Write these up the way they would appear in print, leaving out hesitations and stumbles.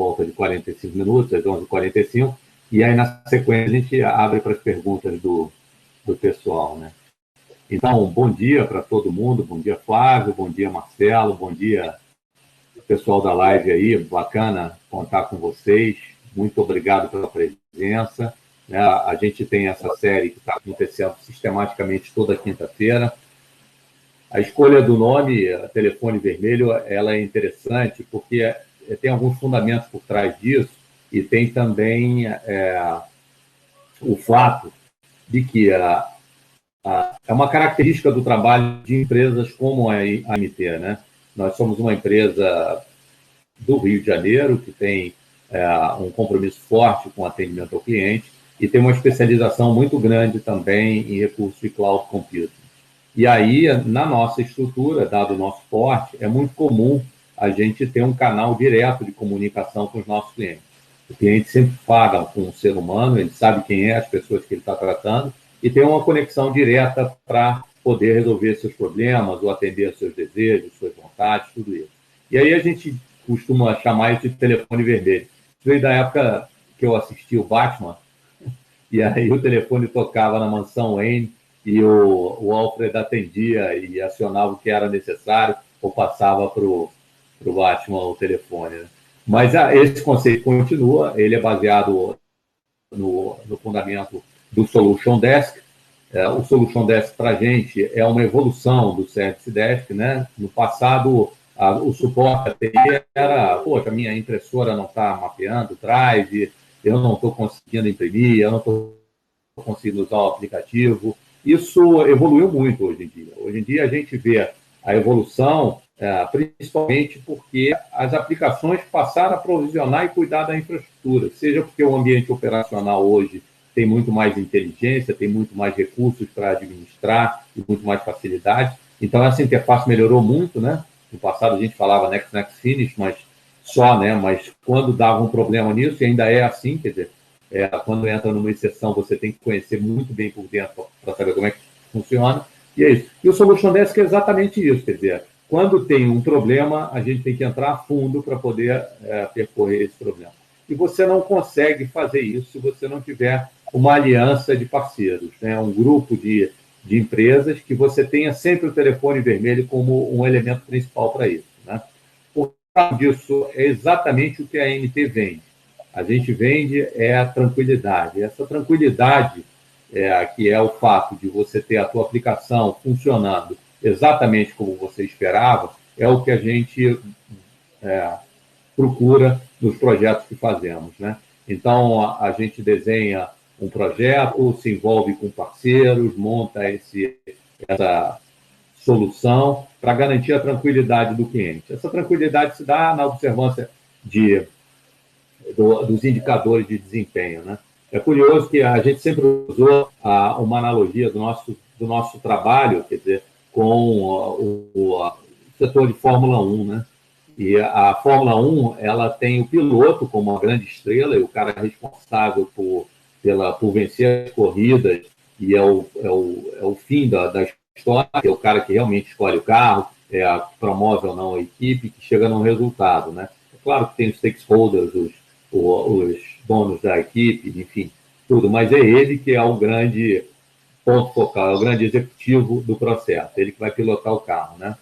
volta de 45 minutos, às 11h45, e aí, na sequência, a gente abre para as perguntas do pessoal, né? Então, bom dia para todo mundo, bom dia, Flávio, bom dia, Marcelo, bom dia, pessoal da live aí, bacana contar com vocês, muito obrigado pela presença, né? A gente tem essa série que está acontecendo sistematicamente toda quinta-feira. A escolha do nome, Telefone Vermelho, ela é interessante porque tem alguns fundamentos por trás disso e tem também o fato de que é uma característica do trabalho de empresas como a AMT, né? Nós somos uma empresa do Rio de Janeiro que tem um compromisso forte com o atendimento ao cliente e tem uma especialização muito grande também em recursos de cloud computing. E aí, na nossa estrutura, dado o nosso porte, é muito comum a gente ter um canal direto de comunicação com os nossos clientes. O cliente sempre fala com o ser humano, ele sabe quem é as pessoas que ele está tratando e tem uma conexão direta para poder resolver seus problemas ou atender seus desejos, suas vontades, tudo isso. E aí a gente costuma chamar isso de telefone vermelho. Isso veio da época que eu assisti o Batman, e aí o telefone tocava na mansão Wayne e o Alfred atendia e acionava o que era necessário ou passava para o Batman o telefone, né? Mas esse conceito continua, ele é baseado no fundamento do Solution Desk. O Solution Desk, para a gente, é uma evolução do Service Desk, né? No passado, o suporte era, poxa, a minha impressora não está mapeando o drive, eu não estou conseguindo imprimir, eu não estou conseguindo usar o aplicativo. Isso evoluiu muito hoje em dia. Hoje em dia, a gente vê a evolução, principalmente porque as aplicações passaram a provisionar e cuidar da infraestrutura, seja porque o ambiente operacional hoje tem muito mais inteligência, tem muito mais recursos para administrar e muito mais facilidade. Então, essa interface melhorou muito, né? No passado, a gente falava next, next, finish, mas só, né? Mas quando dava um problema nisso, e ainda é assim, quer dizer, quando entra numa exceção, você tem que conhecer muito bem por dentro para saber como é que funciona, e é isso. E o Solution Desk é exatamente isso, quer dizer, quando tem um problema, a gente tem que entrar a fundo para poder percorrer esse problema. E você não consegue fazer isso se você não tiver uma aliança de parceiros, né? Um grupo de empresas que você tenha sempre o telefone vermelho como um elemento principal para isso, né? Por causa disso, é exatamente o que a AMT vende. A gente vende a tranquilidade. Essa tranquilidade, que é o fato de você ter a tua aplicação funcionando exatamente como você esperava, é o que a gente procura nos projetos que fazemos, né? Então, a gente desenha um projeto, se envolve com parceiros, monta essa solução para garantir a tranquilidade do cliente. Essa tranquilidade se dá na observância dos indicadores de desempenho, né? É curioso que a gente sempre usou uma analogia do nosso trabalho, quer dizer, com o setor de Fórmula 1, né? E a Fórmula 1, ela tem o piloto como uma grande estrela, e o cara responsável por vencer as corridas, e é o fim da história, que é o cara que realmente escolhe o carro, promove ou não a equipe, que chega num resultado, né? É claro que tem os stakeholders, os donos da equipe, enfim, tudo, mas é ele que é o grande ponto focal, é o grande executivo do processo, ele que vai pilotar o carro, né?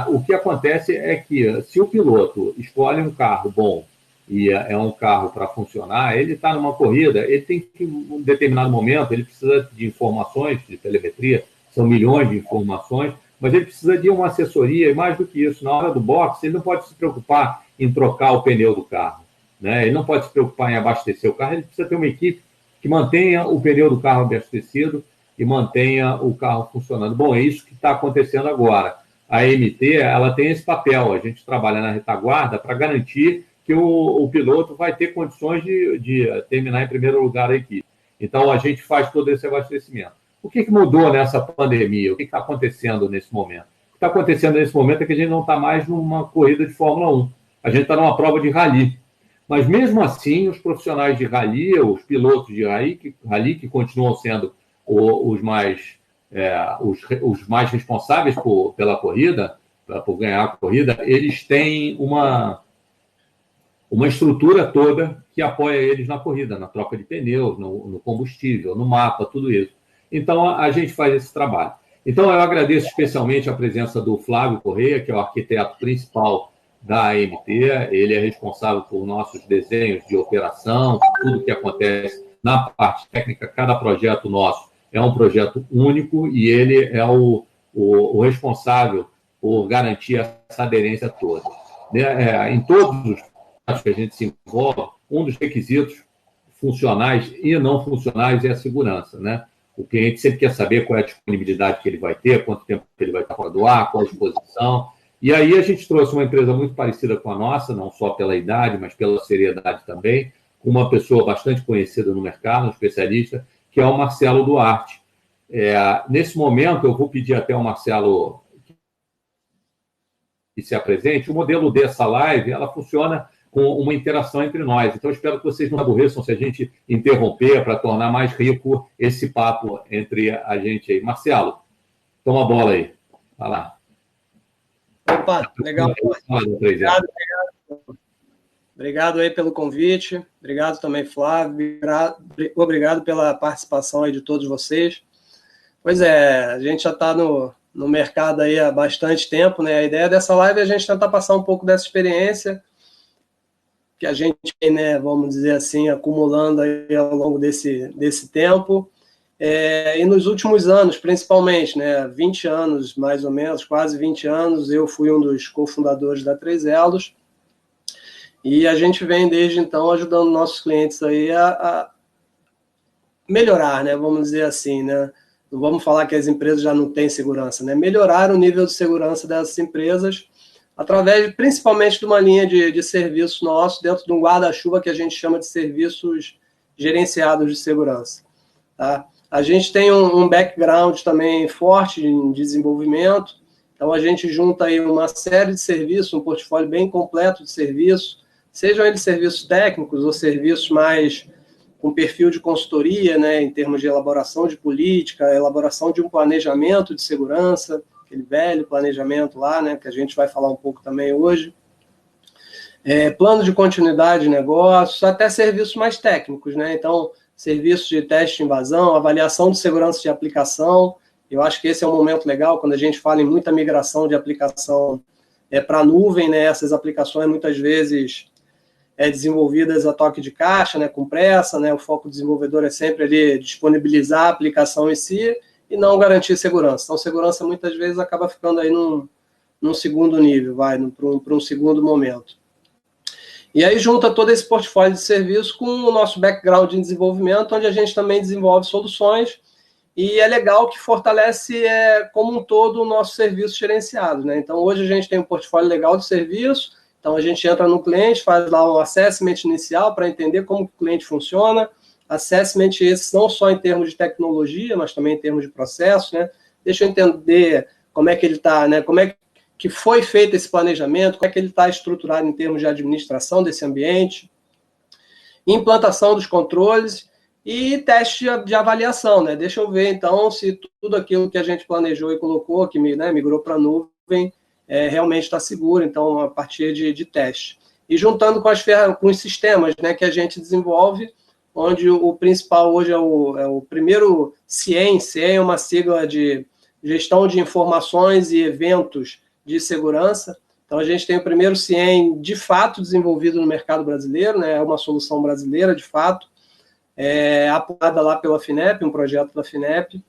O que acontece é que, se o piloto escolhe um carro bom e é um carro para funcionar, ele está numa corrida, ele tem que, em um determinado momento, ele precisa de informações de telemetria, são milhões de informações, mas ele precisa de uma assessoria, e mais do que isso, na hora do boxe, ele não pode se preocupar em trocar o pneu do carro, né? Ele não pode se preocupar em abastecer o carro, ele precisa ter uma equipe que mantenha o pneu do carro abastecido e mantenha o carro funcionando. Bom, é isso que está acontecendo agora. A AMT, ela tem esse papel, a gente trabalha na retaguarda para garantir que o piloto vai ter condições de terminar em primeiro lugar a equipe. Então, a gente faz todo esse abastecimento. O que mudou nessa pandemia? O que está acontecendo nesse momento? O que está acontecendo nesse momento é que a gente não está mais numa corrida de Fórmula 1. A gente está numa prova de rally. Mas, mesmo assim, os profissionais de rally, os pilotos de rally que continuam sendo os mais responsáveis pela corrida, por ganhar a corrida, eles têm uma uma estrutura toda que apoia eles na corrida, na troca de pneus, no combustível, no mapa, tudo isso. Então, a gente faz esse trabalho. Então, eu agradeço especialmente a presença do Flávio Correia, que é o arquiteto principal da AMT. Ele é responsável por nossos desenhos de operação, tudo que acontece na parte técnica. Cada projeto nosso é um projeto único e ele é o responsável por garantir essa aderência toda. Em todos os projetos que a gente se envolve, um dos requisitos funcionais e não funcionais é a segurança, né? O cliente sempre quer saber qual é a disponibilidade que ele vai ter, quanto tempo que ele vai estar fora do ar, qual a exposição. E aí a gente trouxe uma empresa muito parecida com a nossa, não só pela idade, mas pela seriedade também, uma pessoa bastante conhecida no mercado, um especialista, que é o Marcelo Duarte. Nesse momento, eu vou pedir até ao Marcelo que se apresente. O modelo dessa live, ela funciona com uma interação entre nós. Então, espero que vocês não aborreçam se a gente interromper para tornar mais rico esse papo entre a gente aí. Marcelo, toma a bola aí. Vai lá. Opa, legal. Obrigado aí pelo convite. Obrigado também, Flávio. Obrigado pela participação aí de todos vocês. Pois é, a gente já está no mercado aí há bastante tempo, né? A ideia dessa live é a gente tentar passar um pouco dessa experiência que a gente, né, vamos dizer assim, acumulando aí ao longo desse tempo. E nos últimos anos, principalmente, né, 20 anos, mais ou menos, quase 20 anos, eu fui um dos cofundadores da 3Elos, e a gente vem, desde então, ajudando nossos clientes aí a melhorar, né, vamos dizer assim, né, não vamos falar que as empresas já não têm segurança, né, melhorar o nível de segurança dessas empresas, através, principalmente, de uma linha de serviços nosso, dentro de um guarda-chuva que a gente chama de serviços gerenciados de segurança, tá? A gente tem um background também forte em desenvolvimento, então a gente junta aí uma série de serviços, um portfólio bem completo de serviços, sejam eles serviços técnicos ou serviços mais com perfil de consultoria, né, em termos de elaboração de política, elaboração de um planejamento de segurança, aquele velho planejamento lá, né, que a gente vai falar um pouco também hoje, plano de continuidade de negócios, até serviços mais técnicos, né, então serviços de teste de invasão, avaliação de segurança de aplicação. Eu acho que esse é um momento legal, quando a gente fala em muita migração de aplicação para a nuvem, né? Essas aplicações muitas vezes desenvolvidas a toque de caixa, né? Com pressa, né? O foco do desenvolvedor é sempre ali disponibilizar a aplicação em si e não garantir segurança. Então, segurança muitas vezes acaba ficando aí num segundo nível, para um segundo momento. E aí junta todo esse portfólio de serviço com o nosso background em desenvolvimento, onde a gente também desenvolve soluções, e é legal que fortalece como um todo o nosso serviço gerenciado, né? Então, hoje a gente tem um portfólio legal de serviço, então a gente entra no cliente, faz lá um assessment inicial para entender como o cliente funciona, assessment esse não só em termos de tecnologia, mas também em termos de processo, né? Deixa eu entender como é que ele está, né? Como é que foi feito esse planejamento, como é que ele está estruturado em termos de administração desse ambiente, implantação dos controles e teste de avaliação, né? Deixa eu ver, então, se tudo aquilo que a gente planejou e colocou, que migrou para a nuvem, realmente está seguro, então, a partir de teste. E juntando com os sistemas, né, que a gente desenvolve, onde o principal hoje é o primeiro CIEM. CIEM é uma sigla de Gestão de Informações e Eventos de Segurança. Então, a gente tem o primeiro CIEM, de fato, desenvolvido no mercado brasileiro, né? É uma solução brasileira, de fato, apoiada lá pela FINEP, um projeto da FINEP,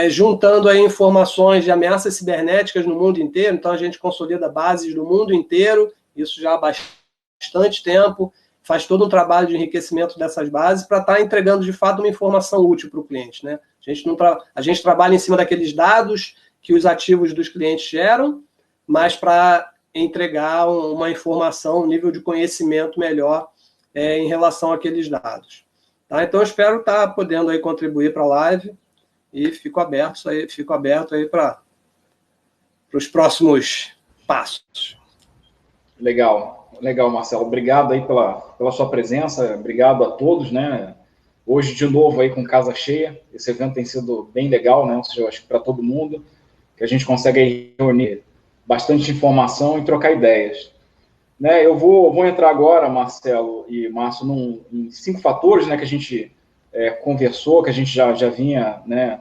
juntando aí informações de ameaças cibernéticas no mundo inteiro. Então, a gente consolida bases do mundo inteiro, isso já há bastante tempo, faz todo um trabalho de enriquecimento dessas bases para estar entregando, de fato, uma informação útil para o cliente, né? A gente trabalha em cima daqueles dados que os ativos dos clientes geram, mas para entregar uma informação, um nível de conhecimento melhor em relação àqueles dados. Tá? Então, eu espero estar podendo aí contribuir para a live e fico aberto aí para os próximos passos. Legal, Marcelo. Obrigado aí pela sua presença, obrigado a todos, né? Hoje, de novo, aí com casa cheia, esse evento tem sido bem legal, né? Ou seja, eu acho que para todo mundo, que a gente consegue aí reunir bastante informação e trocar ideias. né, eu vou entrar agora, Marcelo e Márcio, em 5 fatores, né, que a gente conversou, que a gente já vinha, né,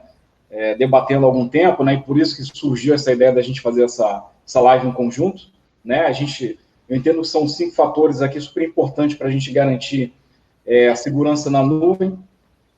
debatendo há algum tempo, né, e por isso que surgiu essa ideia da gente fazer essa live em conjunto, né, eu entendo que são 5 fatores aqui super importantes para a gente garantir a segurança na nuvem,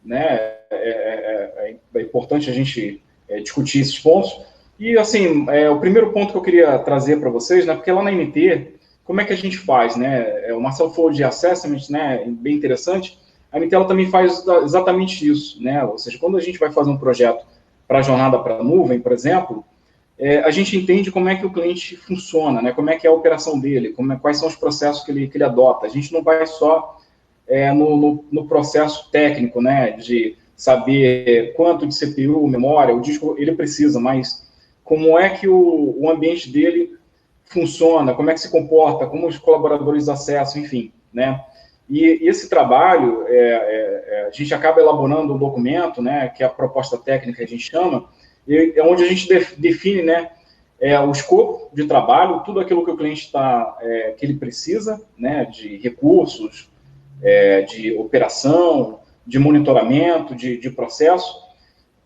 né, é importante a gente discutir esses pontos. E, assim, o primeiro ponto que eu queria trazer para vocês, né, porque lá na NT, como é que a gente faz, né? O Marcelo falou de assessment, né, bem interessante. A NT ela também faz exatamente isso, né? Ou seja, quando a gente vai fazer um projeto para a jornada para a nuvem, por exemplo, a gente entende como é que o cliente funciona, né? Como é que é a operação dele, quais são os processos que ele adota. A gente não vai só no processo técnico, né, de saber quanto de CPU, memória, o disco ele precisa, mas como é que o ambiente dele funciona, como é que se comporta, como os colaboradores acessam, enfim, né? E esse trabalho, a gente acaba elaborando um documento, né, que é a proposta técnica que a gente chama, é onde a gente define, né, o escopo de trabalho, tudo aquilo que o cliente que ele precisa, né, de recursos, de operação, de monitoramento, de processo,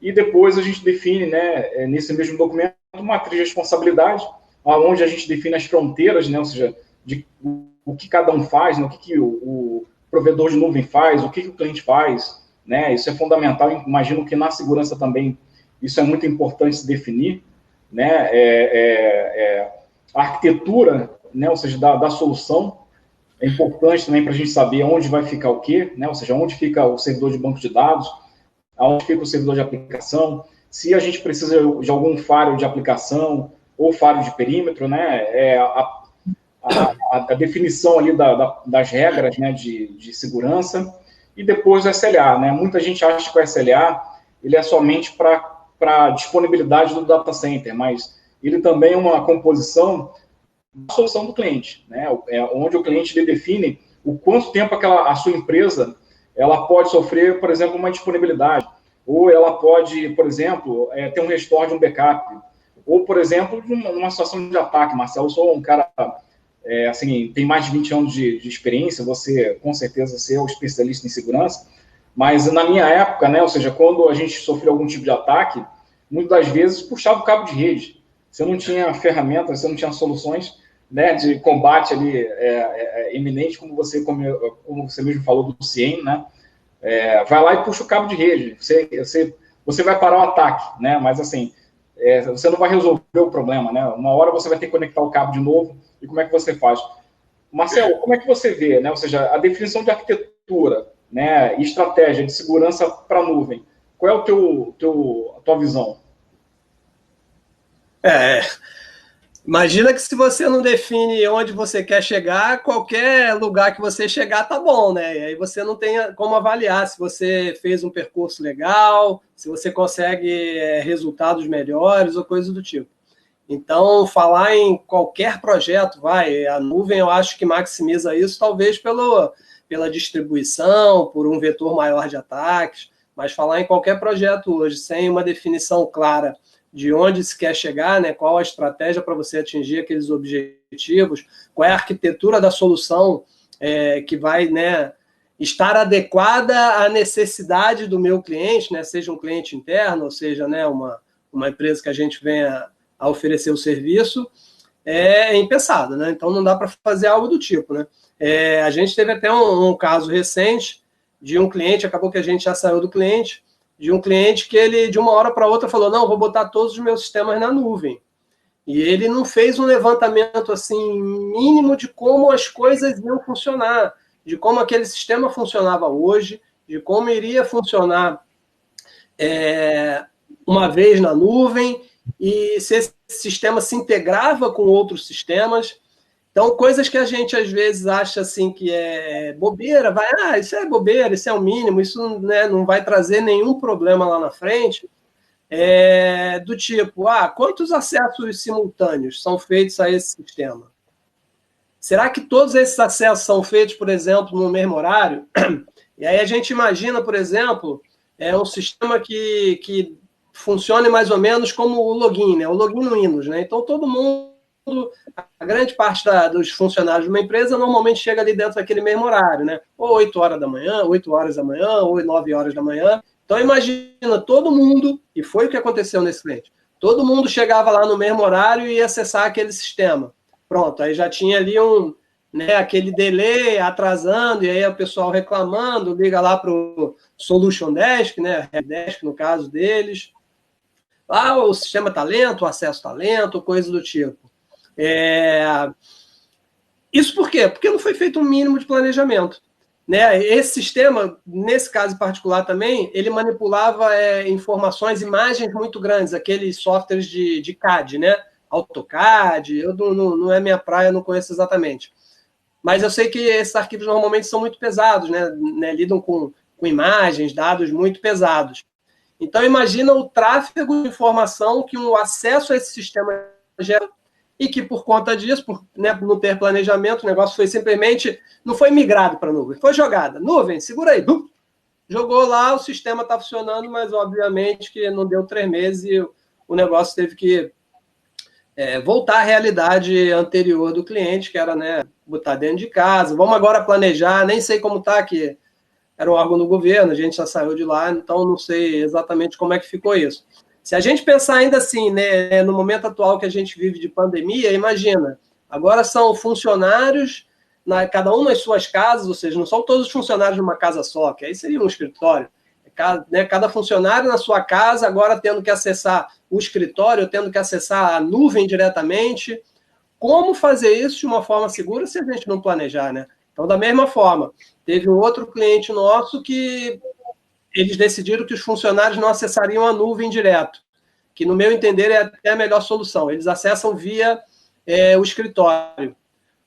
e depois a gente define, né, nesse mesmo documento, uma matriz de responsabilidade, onde a gente define as fronteiras, né, ou seja, de o que cada um faz, né, o que o provedor de nuvem faz, o que o cliente faz, né, isso é fundamental, imagino que na segurança também isso é muito importante se definir, né, a arquitetura, né, ou seja, da solução, é importante também para a gente saber onde vai ficar o quê, né, ou seja, onde fica o servidor de banco de dados, onde fica o servidor de aplicação, se a gente precisa de algum firewall de aplicação ou firewall de perímetro, né, a definição ali das regras, né, de segurança, e depois o SLA, né, muita gente acha que o SLA ele é somente para disponibilidade do data center, mas ele também é uma composição da solução do cliente, né, onde o cliente ele define o quanto tempo a sua empresa ela pode sofrer, por exemplo, uma disponibilidade, ou ela pode, por exemplo, ter um restore de um backup, ou, por exemplo, numa situação de ataque. Marcelo, eu sou um cara, assim, tem mais de 20 anos de experiência, você, com certeza, é um especialista em segurança, mas na minha época, né, ou seja, quando a gente sofreu algum tipo de ataque, muitas das vezes puxava o cabo de rede. Você não tinha ferramentas, você não tinha soluções, né, de combate ali iminente, como você mesmo falou do CIEM, né? Vai lá e puxa o cabo de rede. Você vai parar o ataque, né? Mas assim, você não vai resolver o problema, né? Uma hora você vai ter que conectar o cabo de novo. E como é que você faz? Marcelo, como é que você vê, né? Ou seja, a definição de arquitetura, né? E estratégia de segurança para a nuvem. Qual é a tua visão? Imagina que se você não define onde você quer chegar, qualquer lugar que você chegar tá bom, né? E aí você não tem como avaliar se você fez um percurso legal, se você consegue resultados melhores ou coisa do tipo. Então, falar em qualquer projeto, a nuvem eu acho que maximiza isso, talvez pela distribuição, por um vetor maior de ataques, mas falar em qualquer projeto hoje, sem uma definição clara de onde se quer chegar, né? Qual a estratégia para você atingir aqueles objetivos, qual é a arquitetura da solução que vai, né, estar adequada à necessidade do meu cliente, né? Seja um cliente interno, ou seja, né, uma empresa que a gente venha a oferecer o serviço, é impensado, né? Então não dá para fazer algo do tipo, né? A gente teve até um caso recente de um cliente, acabou que a gente já saiu do cliente, de um cliente que ele, de uma hora para outra, falou, não, vou botar todos os meus sistemas na nuvem. E ele não fez um levantamento assim mínimo de como as coisas iam funcionar, de como aquele sistema funcionava hoje, de como iria funcionar uma vez na nuvem, e se esse sistema se integrava com outros sistemas. Então, coisas que a gente, às vezes, acha assim que é bobeira, isso é bobeira, isso é o mínimo, isso, né, não vai trazer nenhum problema lá na frente, do tipo, quantos acessos simultâneos são feitos a esse sistema? Será que todos esses acessos são feitos, por exemplo, no mesmo horário? E aí a gente imagina, por exemplo, um sistema que funcione mais ou menos como o login, né? O login no Windows, né? Então, todo mundo a grande parte dos funcionários de uma empresa normalmente chega ali dentro daquele mesmo horário, né? Ou 8 horas da manhã, 8 horas da manhã, ou 9 horas da manhã. Então, imagina todo mundo, e foi o que aconteceu nesse cliente, todo mundo chegava lá no mesmo horário e ia acessar aquele sistema. Pronto, aí já tinha ali aquele delay atrasando, e aí o pessoal reclamando, liga lá para o Solution Desk, né? Desk no caso deles. O sistema está lento, o acesso está lento, coisa do tipo. Isso por quê? Porque não foi feito um mínimo de planejamento. Né? Esse sistema, nesse caso em particular também, ele manipulava informações, imagens muito grandes, aqueles softwares de CAD, né? AutoCAD, não é minha praia, não conheço exatamente. Mas eu sei que esses arquivos normalmente são muito pesados, né? Lidam com imagens, dados muito pesados. Então, imagina o tráfego de informação que o acesso a esse sistema gera e que, por conta disso, por não ter planejamento, o negócio foi simplesmente, não foi migrado para a nuvem, foi jogada. Nuvem, segura aí. Jogou lá, o sistema está funcionando, mas, obviamente, que não deu 3 meses e o negócio teve que voltar à realidade anterior do cliente, que era botar dentro de casa. Vamos agora planejar, nem sei como está aqui. Era um órgão do governo, a gente já saiu de lá, então não sei exatamente como é que ficou isso. Se a gente pensar ainda assim, né, no momento atual que a gente vive de pandemia, imagina, agora são funcionários, cada um nas suas casas, ou seja, não são todos os funcionários numa casa só, que aí seria um escritório. Cada funcionário na sua casa, agora tendo que acessar o escritório, tendo que acessar a nuvem diretamente. Como fazer isso de uma forma segura se a gente não planejar, né? Então, da mesma forma, teve um outro cliente nosso que eles decidiram que os funcionários não acessariam a nuvem direto, que, no meu entender, é até a melhor solução. Eles acessam via o escritório.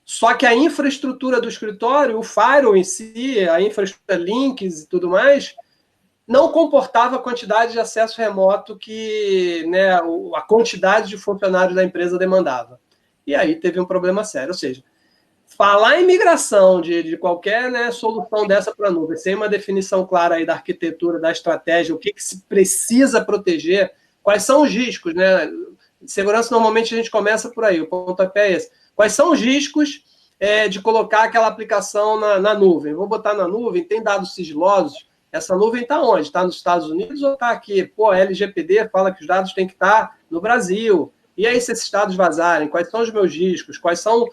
Só que a infraestrutura do escritório, o firewall em si, a infraestrutura, links e tudo mais, não comportava a quantidade de acesso remoto que a quantidade de funcionários da empresa demandava. E aí teve um problema sério. Ou seja, falar em migração de qualquer solução dessa para a nuvem, sem uma definição clara aí da arquitetura, da estratégia, o que se precisa proteger, quais são os riscos, né? Segurança, normalmente, a gente começa por aí, o pontapé é esse. Quais são os riscos de colocar aquela aplicação na nuvem? Vou botar na nuvem, tem dados sigilosos, essa nuvem está onde? Está nos Estados Unidos ou está aqui? A LGPD fala que os dados têm que estar no Brasil. E aí, se esses dados vazarem, quais são os meus riscos? Quais são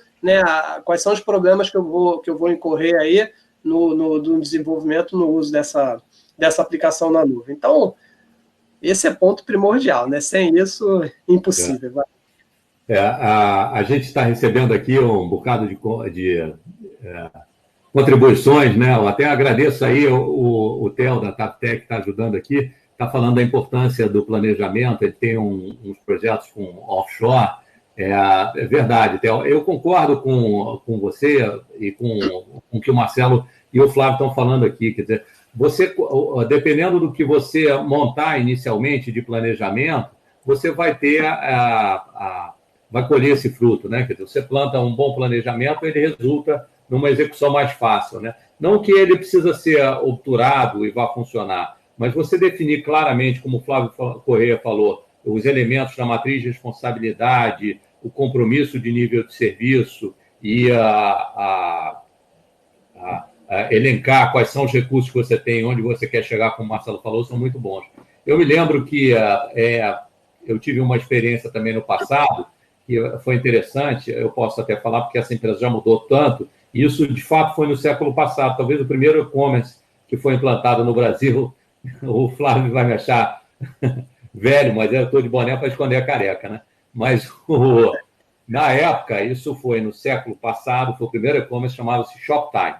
os problemas que eu vou incorrer aí no desenvolvimento, no uso dessa aplicação na nuvem? Então, esse é ponto primordial, né? Sem isso, impossível. A gente está recebendo aqui um bocado de contribuições, né? Eu até agradeço aí o Theo da TapTech que está ajudando aqui, está falando da importância do planejamento, ele tem uns projetos com offshore. É verdade, Theo. Eu concordo com você e com o que o Marcelo e o Flávio estão falando aqui. Quer dizer, você, dependendo do que você montar inicialmente de planejamento, você vai ter vai colher esse fruto, né? Quer dizer, você planta um bom planejamento, ele resulta numa execução mais fácil, né? Não que ele precisa ser obturado e vá funcionar, mas você definir claramente, como o Flávio Correia falou, os elementos da matriz de responsabilidade, o compromisso de nível de serviço e elencar quais são os recursos que você tem, onde você quer chegar, como o Marcelo falou, são muito bons. Eu me lembro que eu tive uma experiência também no passado, que foi interessante, eu posso até falar, porque essa empresa já mudou tanto, e isso, de fato, foi no século passado, talvez o primeiro e-commerce que foi implantado no Brasil. O Flávio vai me achar velho, mas eu estou de boné para esconder a careca, né? Mas, na época, isso foi no século passado, foi o primeiro e-commerce, chamava-se Shoptime.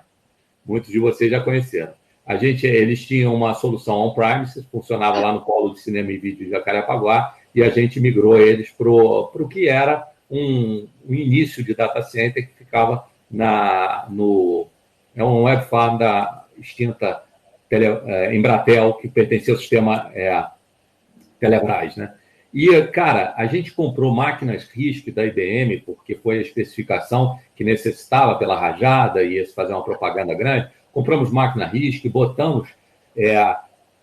Muitos de vocês já conheceram. Eles tinham uma solução on-premise, funcionava lá no polo de cinema e vídeo de Jacarepaguá, e a gente migrou eles para o que era um início de data center que ficava é um web farm da extinta Embratel, que pertencia ao sistema Telebrás, né? E, cara, a gente comprou máquinas RISC da IBM, porque foi a especificação que necessitava pela rajada e ia se fazer uma propaganda grande. Compramos máquina RISC, botamos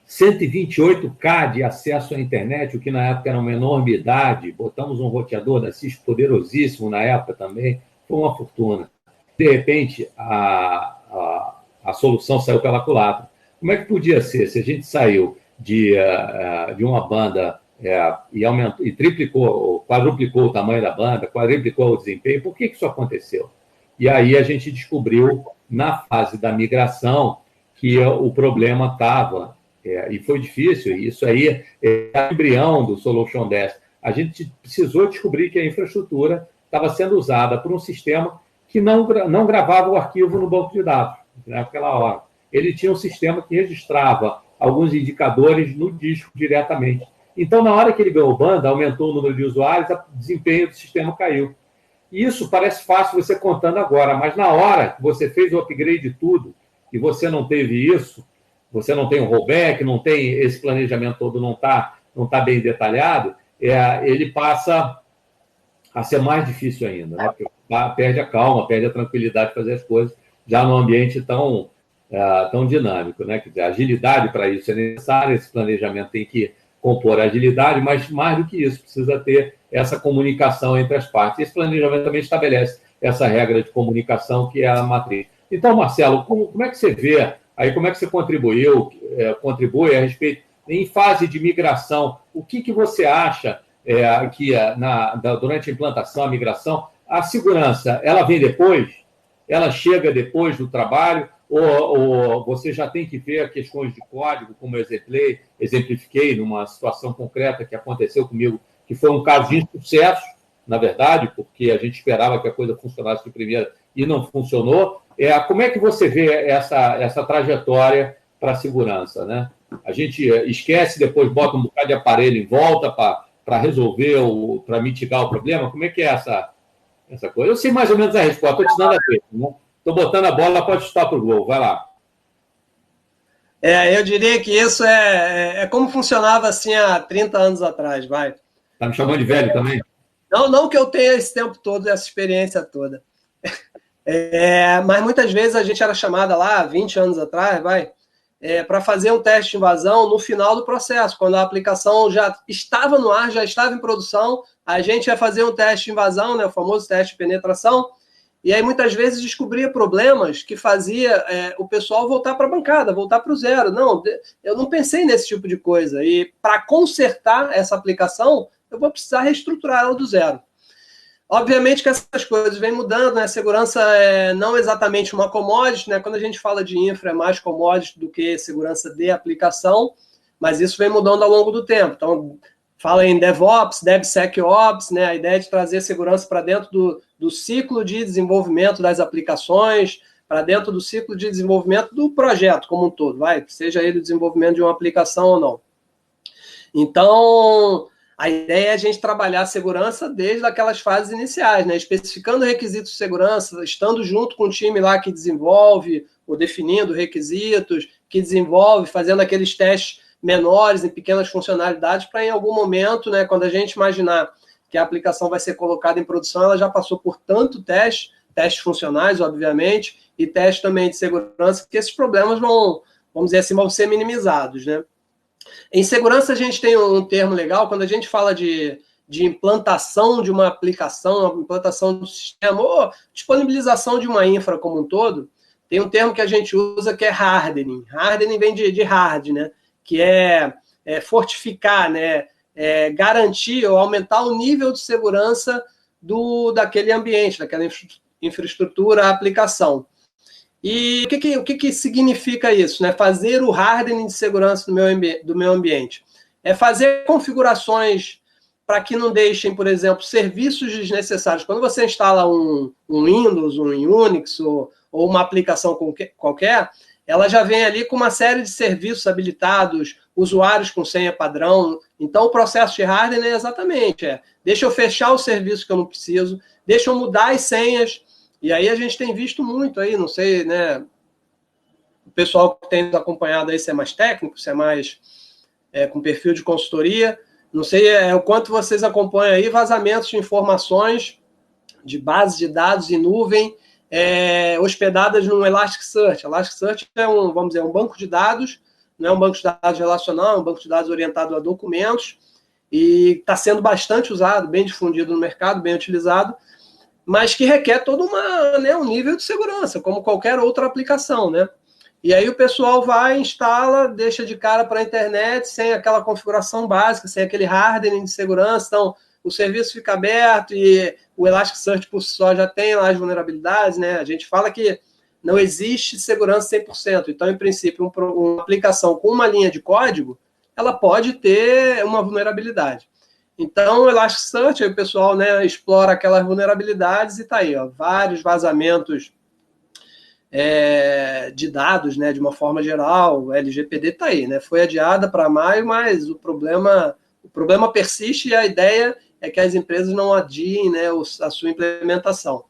128K de acesso à internet, o que na época era uma enormidade. Botamos um roteador da Cisco poderosíssimo na época também, foi uma fortuna. De repente, a solução saiu pela culatra. Como é que podia ser se a gente saiu de uma banda e triplicou, quadruplicou o tamanho da banda, quadruplicou o desempenho? Por que isso aconteceu? E aí a gente descobriu, na fase da migração, que o problema estava, e foi difícil, e isso aí é o embrião do Solution 10. A gente precisou descobrir que a infraestrutura estava sendo usada por um sistema que não gravava o arquivo no banco de dados, naquela hora. Ele tinha um sistema que registrava alguns indicadores no disco diretamente. Então, na hora que ele ganhou banda, aumentou o número de usuários, o desempenho do sistema caiu. Isso parece fácil você contando agora, mas na hora que você fez o upgrade de tudo e você não teve isso, você não tem o rollback, não tem esse planejamento todo, não tá bem detalhado, ele passa a ser mais difícil ainda, né? Porque perde a calma, perde a tranquilidade de fazer as coisas já num ambiente tão dinâmico, né? Quer dizer, a agilidade para isso é necessária, esse planejamento tem que compor a agilidade, mas mais do que isso, precisa ter essa comunicação entre as partes. Esse planejamento também estabelece essa regra de comunicação que é a matriz. Então, Marcelo, como é que você vê, aí como é que você contribui a respeito, em fase de migração, o que você acha que durante a implantação, a migração, a segurança, ela vem depois? Ela chega depois do trabalho? Ou você já tem que ver questões de código, como eu exemplifiquei numa situação concreta que aconteceu comigo, que foi um caso de insucesso, na verdade, porque a gente esperava que a coisa funcionasse de primeira e não funcionou. Como é que você vê essa trajetória para a segurança, né? A gente esquece, depois bota um bocado de aparelho em volta para resolver, para mitigar o problema. Como é que é essa coisa? Eu sei mais ou menos a resposta, estou te dando a ver, né? Estou botando a bola, pode chutar para o gol. Vai lá. Eu diria que isso é como funcionava assim há 30 anos atrás, vai. Está me chamando de velho também? Não que eu tenha esse tempo todo, essa experiência toda. Mas muitas vezes a gente era chamada lá, 20 anos atrás, para fazer um teste de invasão no final do processo, quando a aplicação já estava no ar, já estava em produção, a gente ia fazer um teste de invasão, né, o famoso teste de penetração, e aí muitas vezes descobria problemas que fazia o pessoal voltar para a bancada, voltar para o zero. Não, eu não pensei nesse tipo de coisa. E para consertar essa aplicação, eu vou precisar reestruturar ela do zero. Obviamente que essas coisas vêm mudando, né? A segurança é não exatamente uma commodity, né? Quando a gente fala de infra, é mais commodity do que segurança de aplicação, mas isso vem mudando ao longo do tempo. Então, fala em DevOps, DevSecOps, né? A ideia de trazer segurança para dentro do ciclo de desenvolvimento das aplicações, para dentro do ciclo de desenvolvimento do projeto como um todo, seja ele o desenvolvimento de uma aplicação ou não. Então, a ideia é a gente trabalhar a segurança desde aquelas fases iniciais, né? Especificando requisitos de segurança, estando junto com o time lá que desenvolve, ou definindo requisitos, que desenvolve, fazendo aqueles testes menores em pequenas funcionalidades para em algum momento, né, quando a gente imaginar que a aplicação vai ser colocada em produção, ela já passou por tanto testes funcionais, obviamente, e testes também de segurança, que esses problemas vamos dizer assim, vão ser minimizados, né? Em segurança, a gente tem um termo legal, quando a gente fala de implantação de uma aplicação, implantação do sistema, ou disponibilização de uma infra como um todo, tem um termo que a gente usa que é hardening. Hardening vem de hard, né? Que é fortificar, né? Garantir ou aumentar o nível de segurança daquele ambiente, daquela infraestrutura, aplicação. E o que significa isso, né? Fazer o hardening de segurança do meu ambiente. É fazer configurações para que não deixem, por exemplo, serviços desnecessários. Quando você instala um Windows, um Unix ou uma aplicação qualquer, ela já vem ali com uma série de serviços habilitados, usuários com senha padrão. Então, o processo de hardening é exatamente, deixa eu fechar o serviço que eu não preciso, deixa eu mudar as senhas. E aí a gente tem visto muito aí, não sei, né? O pessoal que tem nos acompanhado aí, se é mais técnico, se é mais com perfil de consultoria, não sei o quanto vocês acompanham aí vazamentos de informações de bases de dados em nuvem hospedadas no Elasticsearch. Elasticsearch é um banco de dados não é um banco de dados relacional, é um banco de dados orientado a documentos, e está sendo bastante usado, bem difundido no mercado, bem utilizado, mas que requer todo um nível de segurança, como qualquer outra aplicação, né? E aí o pessoal vai, instala, deixa de cara para a internet, sem aquela configuração básica, sem aquele hardening de segurança. Então, o serviço fica aberto e o Elasticsearch por si só já tem lá as vulnerabilidades, né? A gente fala que não existe segurança 100%. Então, em princípio, uma aplicação com uma linha de código, ela pode ter uma vulnerabilidade. Então, o Elasticsearch, aí o pessoal, né, explora aquelas vulnerabilidades e está aí, ó, vários vazamentos de dados, né, de uma forma geral. O LGPD está aí, né? Foi adiada para maio, mas o problema persiste, e a ideia é que as empresas não adiem, né, a sua implementação.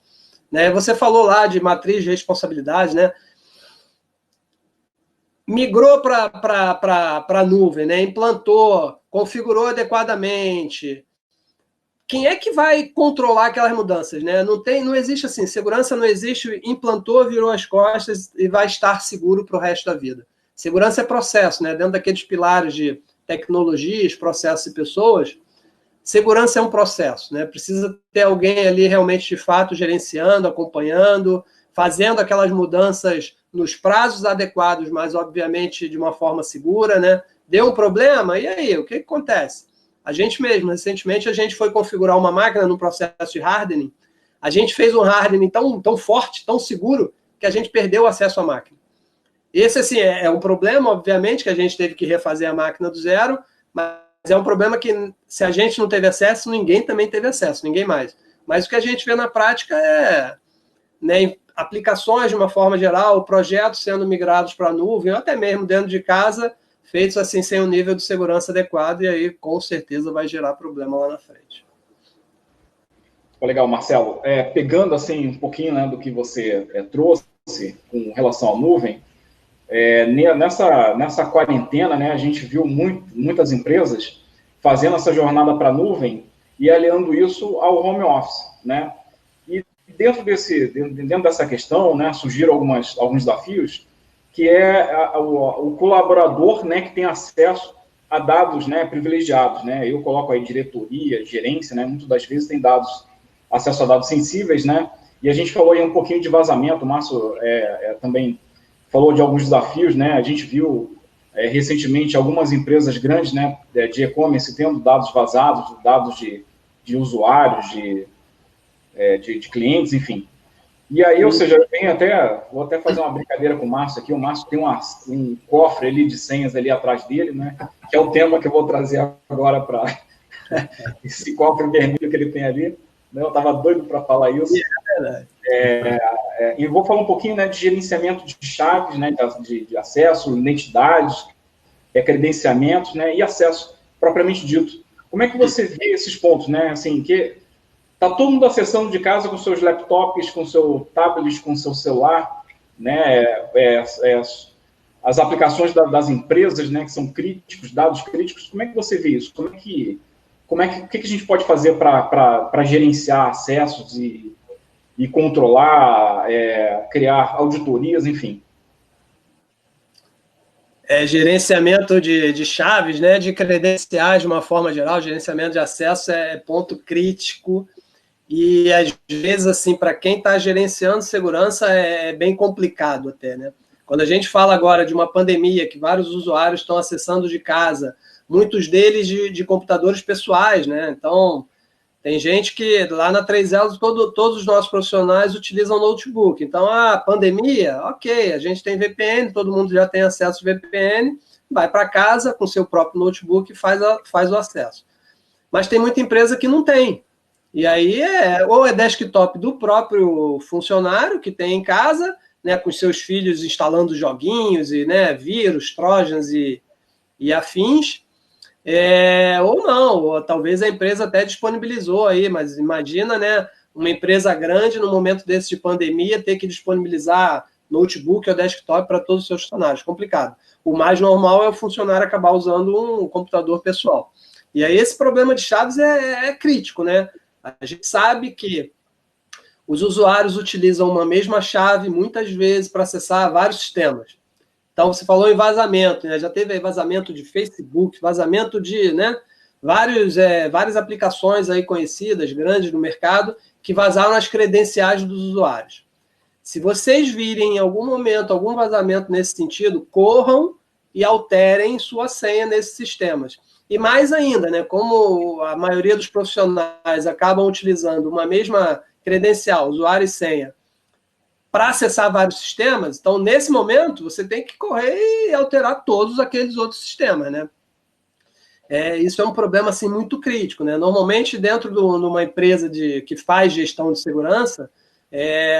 Né? Você falou lá de matriz de responsabilidade, né? Migrou para a nuvem, né? Implantou, configurou adequadamente. Quem é que vai controlar aquelas mudanças, né? Não existe assim, segurança não existe, implantou, virou as costas e vai estar seguro para o resto da vida. Segurança é processo, né? Dentro daqueles pilares de tecnologias, processos e pessoas, segurança é um processo, né? Precisa ter alguém ali realmente, de fato, gerenciando, acompanhando, fazendo aquelas mudanças nos prazos adequados, mas, obviamente, de uma forma segura, né? Deu um problema, e aí? O que acontece? A gente mesmo, recentemente, a gente foi configurar uma máquina no processo de hardening. A gente fez um hardening tão forte, tão seguro, que a gente perdeu o acesso à máquina. Esse, assim, é um problema, obviamente, que a gente teve que refazer a máquina do zero, mas é um problema que, se a gente não teve acesso, ninguém também teve acesso, ninguém mais. Mas o que a gente vê na prática é, né, aplicações de uma forma geral, projetos sendo migrados para a nuvem, ou até mesmo dentro de casa, feitos assim sem um nível de segurança adequado, e aí com certeza vai gerar problema lá na frente. Legal, Marcelo. Pegando assim um pouquinho, né, do que você trouxe com relação à nuvem, nessa quarentena, né, a gente viu muitas empresas fazendo essa jornada para a nuvem e aliando isso ao home office, né? E dentro dessa questão, né, surgiram alguns desafios, que é o colaborador, né, que tem acesso a dados, né, privilegiados, né? Eu coloco aí diretoria, gerência, né? Muitas das vezes tem acesso a dados sensíveis, né? E a gente falou aí um pouquinho de vazamento, o Márcio também falou de alguns desafios, né? A gente viu recentemente algumas empresas grandes, né, de e-commerce tendo dados vazados, dados de usuários, de clientes, enfim. E aí, ou seja, vou até fazer uma brincadeira com o Márcio aqui. O Márcio tem um cofre ali de senhas ali atrás dele, né? Que é o tema que eu vou trazer agora para esse cofre vermelho que ele tem ali. Eu estava doido para falar isso. E vou falar um pouquinho, né, de gerenciamento de chaves, né, de acesso, identidades, credenciamentos, né, e acesso propriamente dito. Como é que você vê esses pontos, né? Assim, que está todo mundo acessando de casa com seus laptops, com seu tablet, com seu celular, né? As aplicações das empresas, né, que são críticos, dados críticos. Como é que você vê isso? O que a gente pode fazer para gerenciar acessos e controlar, criar auditorias, enfim? Gerenciamento de chaves, né, de credenciais de uma forma geral, gerenciamento de acesso é ponto crítico. E, às vezes, assim, para quem está gerenciando segurança, é bem complicado até, né? Quando a gente fala agora de uma pandemia, que vários usuários estão acessando de casa, muitos deles de computadores pessoais, né? Então, tem gente que, lá na 3L, todos os nossos profissionais utilizam notebook. Então, a pandemia, ok, a gente tem VPN, todo mundo já tem acesso a VPN, vai para casa com seu próprio notebook e faz o acesso. Mas tem muita empresa que não tem. E aí ou é desktop do próprio funcionário que tem em casa, né, com seus filhos instalando joguinhos e, né, vírus, trojans e afins, ou não, ou talvez a empresa até disponibilizou aí, mas imagina, né, uma empresa grande no momento desse de pandemia ter que disponibilizar notebook ou desktop para todos os seus funcionários, complicado. O mais normal é o funcionário acabar usando um computador pessoal. E aí esse problema de chaves é crítico, né? A gente sabe que os usuários utilizam uma mesma chave muitas vezes para acessar vários sistemas. Então, você falou em vazamento, né? Já teve aí vazamento de Facebook, vazamento de, né, várias aplicações aí conhecidas, grandes no mercado, que vazaram as credenciais dos usuários. Se vocês virem em algum momento algum vazamento nesse sentido, corram e alterem sua senha nesses sistemas. E mais ainda, né, como a maioria dos profissionais acabam utilizando uma mesma credencial, usuário e senha, para acessar vários sistemas, então, nesse momento, você tem que correr e alterar todos aqueles outros sistemas, né? Isso é um problema, assim, muito crítico, né? Normalmente, dentro de uma empresa que faz gestão de segurança,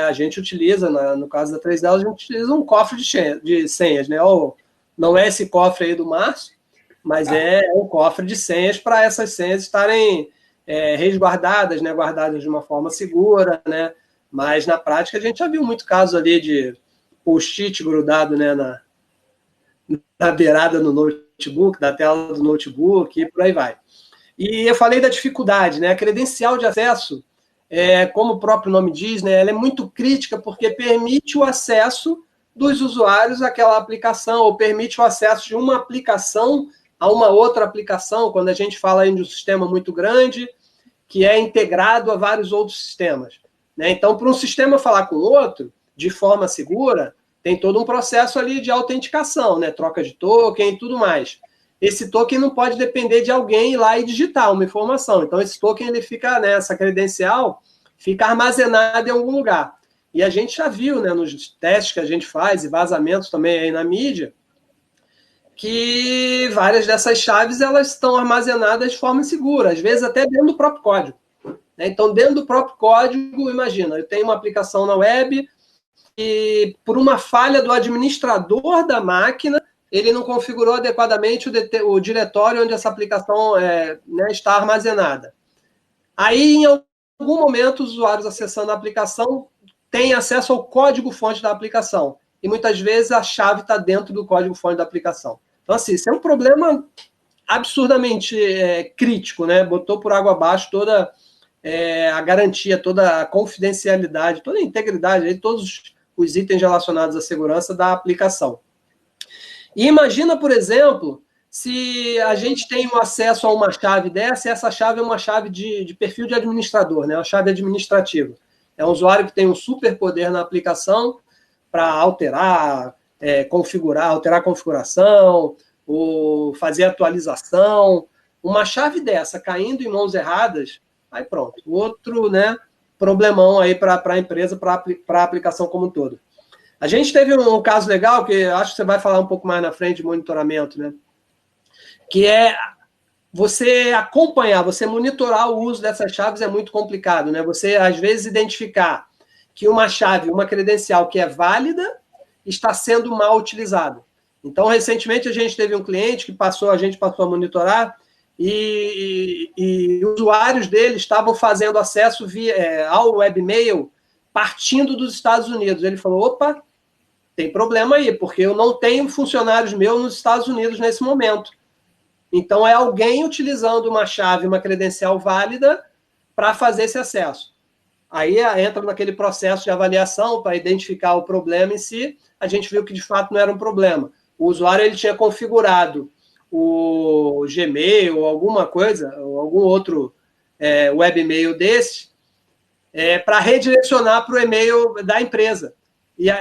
a gente utiliza, no caso da 3L, a gente utiliza um cofre de senhas, né? Ou, não é esse cofre aí do Márcio, mas é um cofre de senhas para essas senhas estarem resguardadas, né? Guardadas de uma forma segura, né? Mas, na prática, a gente já viu muito caso ali de post-it grudado, né, na beirada no notebook, da tela do notebook, e por aí vai. E eu falei da dificuldade, né? A credencial de acesso, como o próprio nome diz, né, ela é muito crítica porque permite o acesso dos usuários àquela aplicação, ou permite o acesso de uma aplicação a uma outra aplicação, quando a gente fala aí de um sistema muito grande, que é integrado a vários outros sistemas. Né? Então, para um sistema falar com o outro, de forma segura, tem todo um processo ali de autenticação, né? Troca de token e tudo mais. Esse token não pode depender de alguém ir lá e digitar uma informação. Então, esse token, ele fica, né, essa credencial, fica armazenada em algum lugar. E a gente já viu, né, nos testes que a gente faz, e vazamentos também aí na mídia, que várias dessas chaves elas estão armazenadas de forma segura, às vezes até dentro do próprio código. Então, dentro do próprio código, imagina, eu tenho uma aplicação na web e, por uma falha do administrador da máquina, ele não configurou adequadamente o diretório onde essa aplicação né, está armazenada. Aí, em algum momento, os usuários acessando a aplicação têm acesso ao código-fonte da aplicação. E, muitas vezes, a chave está dentro do código-fonte da aplicação. Então, assim, isso é um problema absurdamente crítico, né? Botou por água abaixo toda a garantia, toda a confidencialidade, toda a integridade, aí, todos os itens relacionados à segurança da aplicação. E imagina, por exemplo, se a gente tem um acesso a uma chave dessa, e essa chave é uma chave de perfil de administrador, né? Uma chave administrativa. É um usuário que tem um superpoder na aplicação para alterar, alterar a configuração, ou fazer atualização. Uma chave dessa caindo em mãos erradas, aí pronto. Outro, né, problemão aí para a empresa, para a aplicação como um todo. A gente teve um caso legal, que acho que você vai falar um pouco mais na frente, de monitoramento, né? Que é você acompanhar, você monitorar o uso dessas chaves é muito complicado, né? Você, às vezes, identificar que uma chave, uma credencial que é válida, está sendo mal utilizada. Então, recentemente, a gente teve um cliente que a gente passou a monitorar e usuários dele estavam fazendo acesso ao webmail partindo dos Estados Unidos. Ele falou, opa, tem problema aí, porque eu não tenho funcionários meus nos Estados Unidos nesse momento. Então, é alguém utilizando uma chave, uma credencial válida para fazer esse acesso. Aí entra naquele processo de avaliação para identificar o problema em si. A gente viu que, de fato, não era um problema. O usuário ele tinha configurado o Gmail ou alguma coisa, ou algum outro webmail desse, para redirecionar para o e-mail da empresa.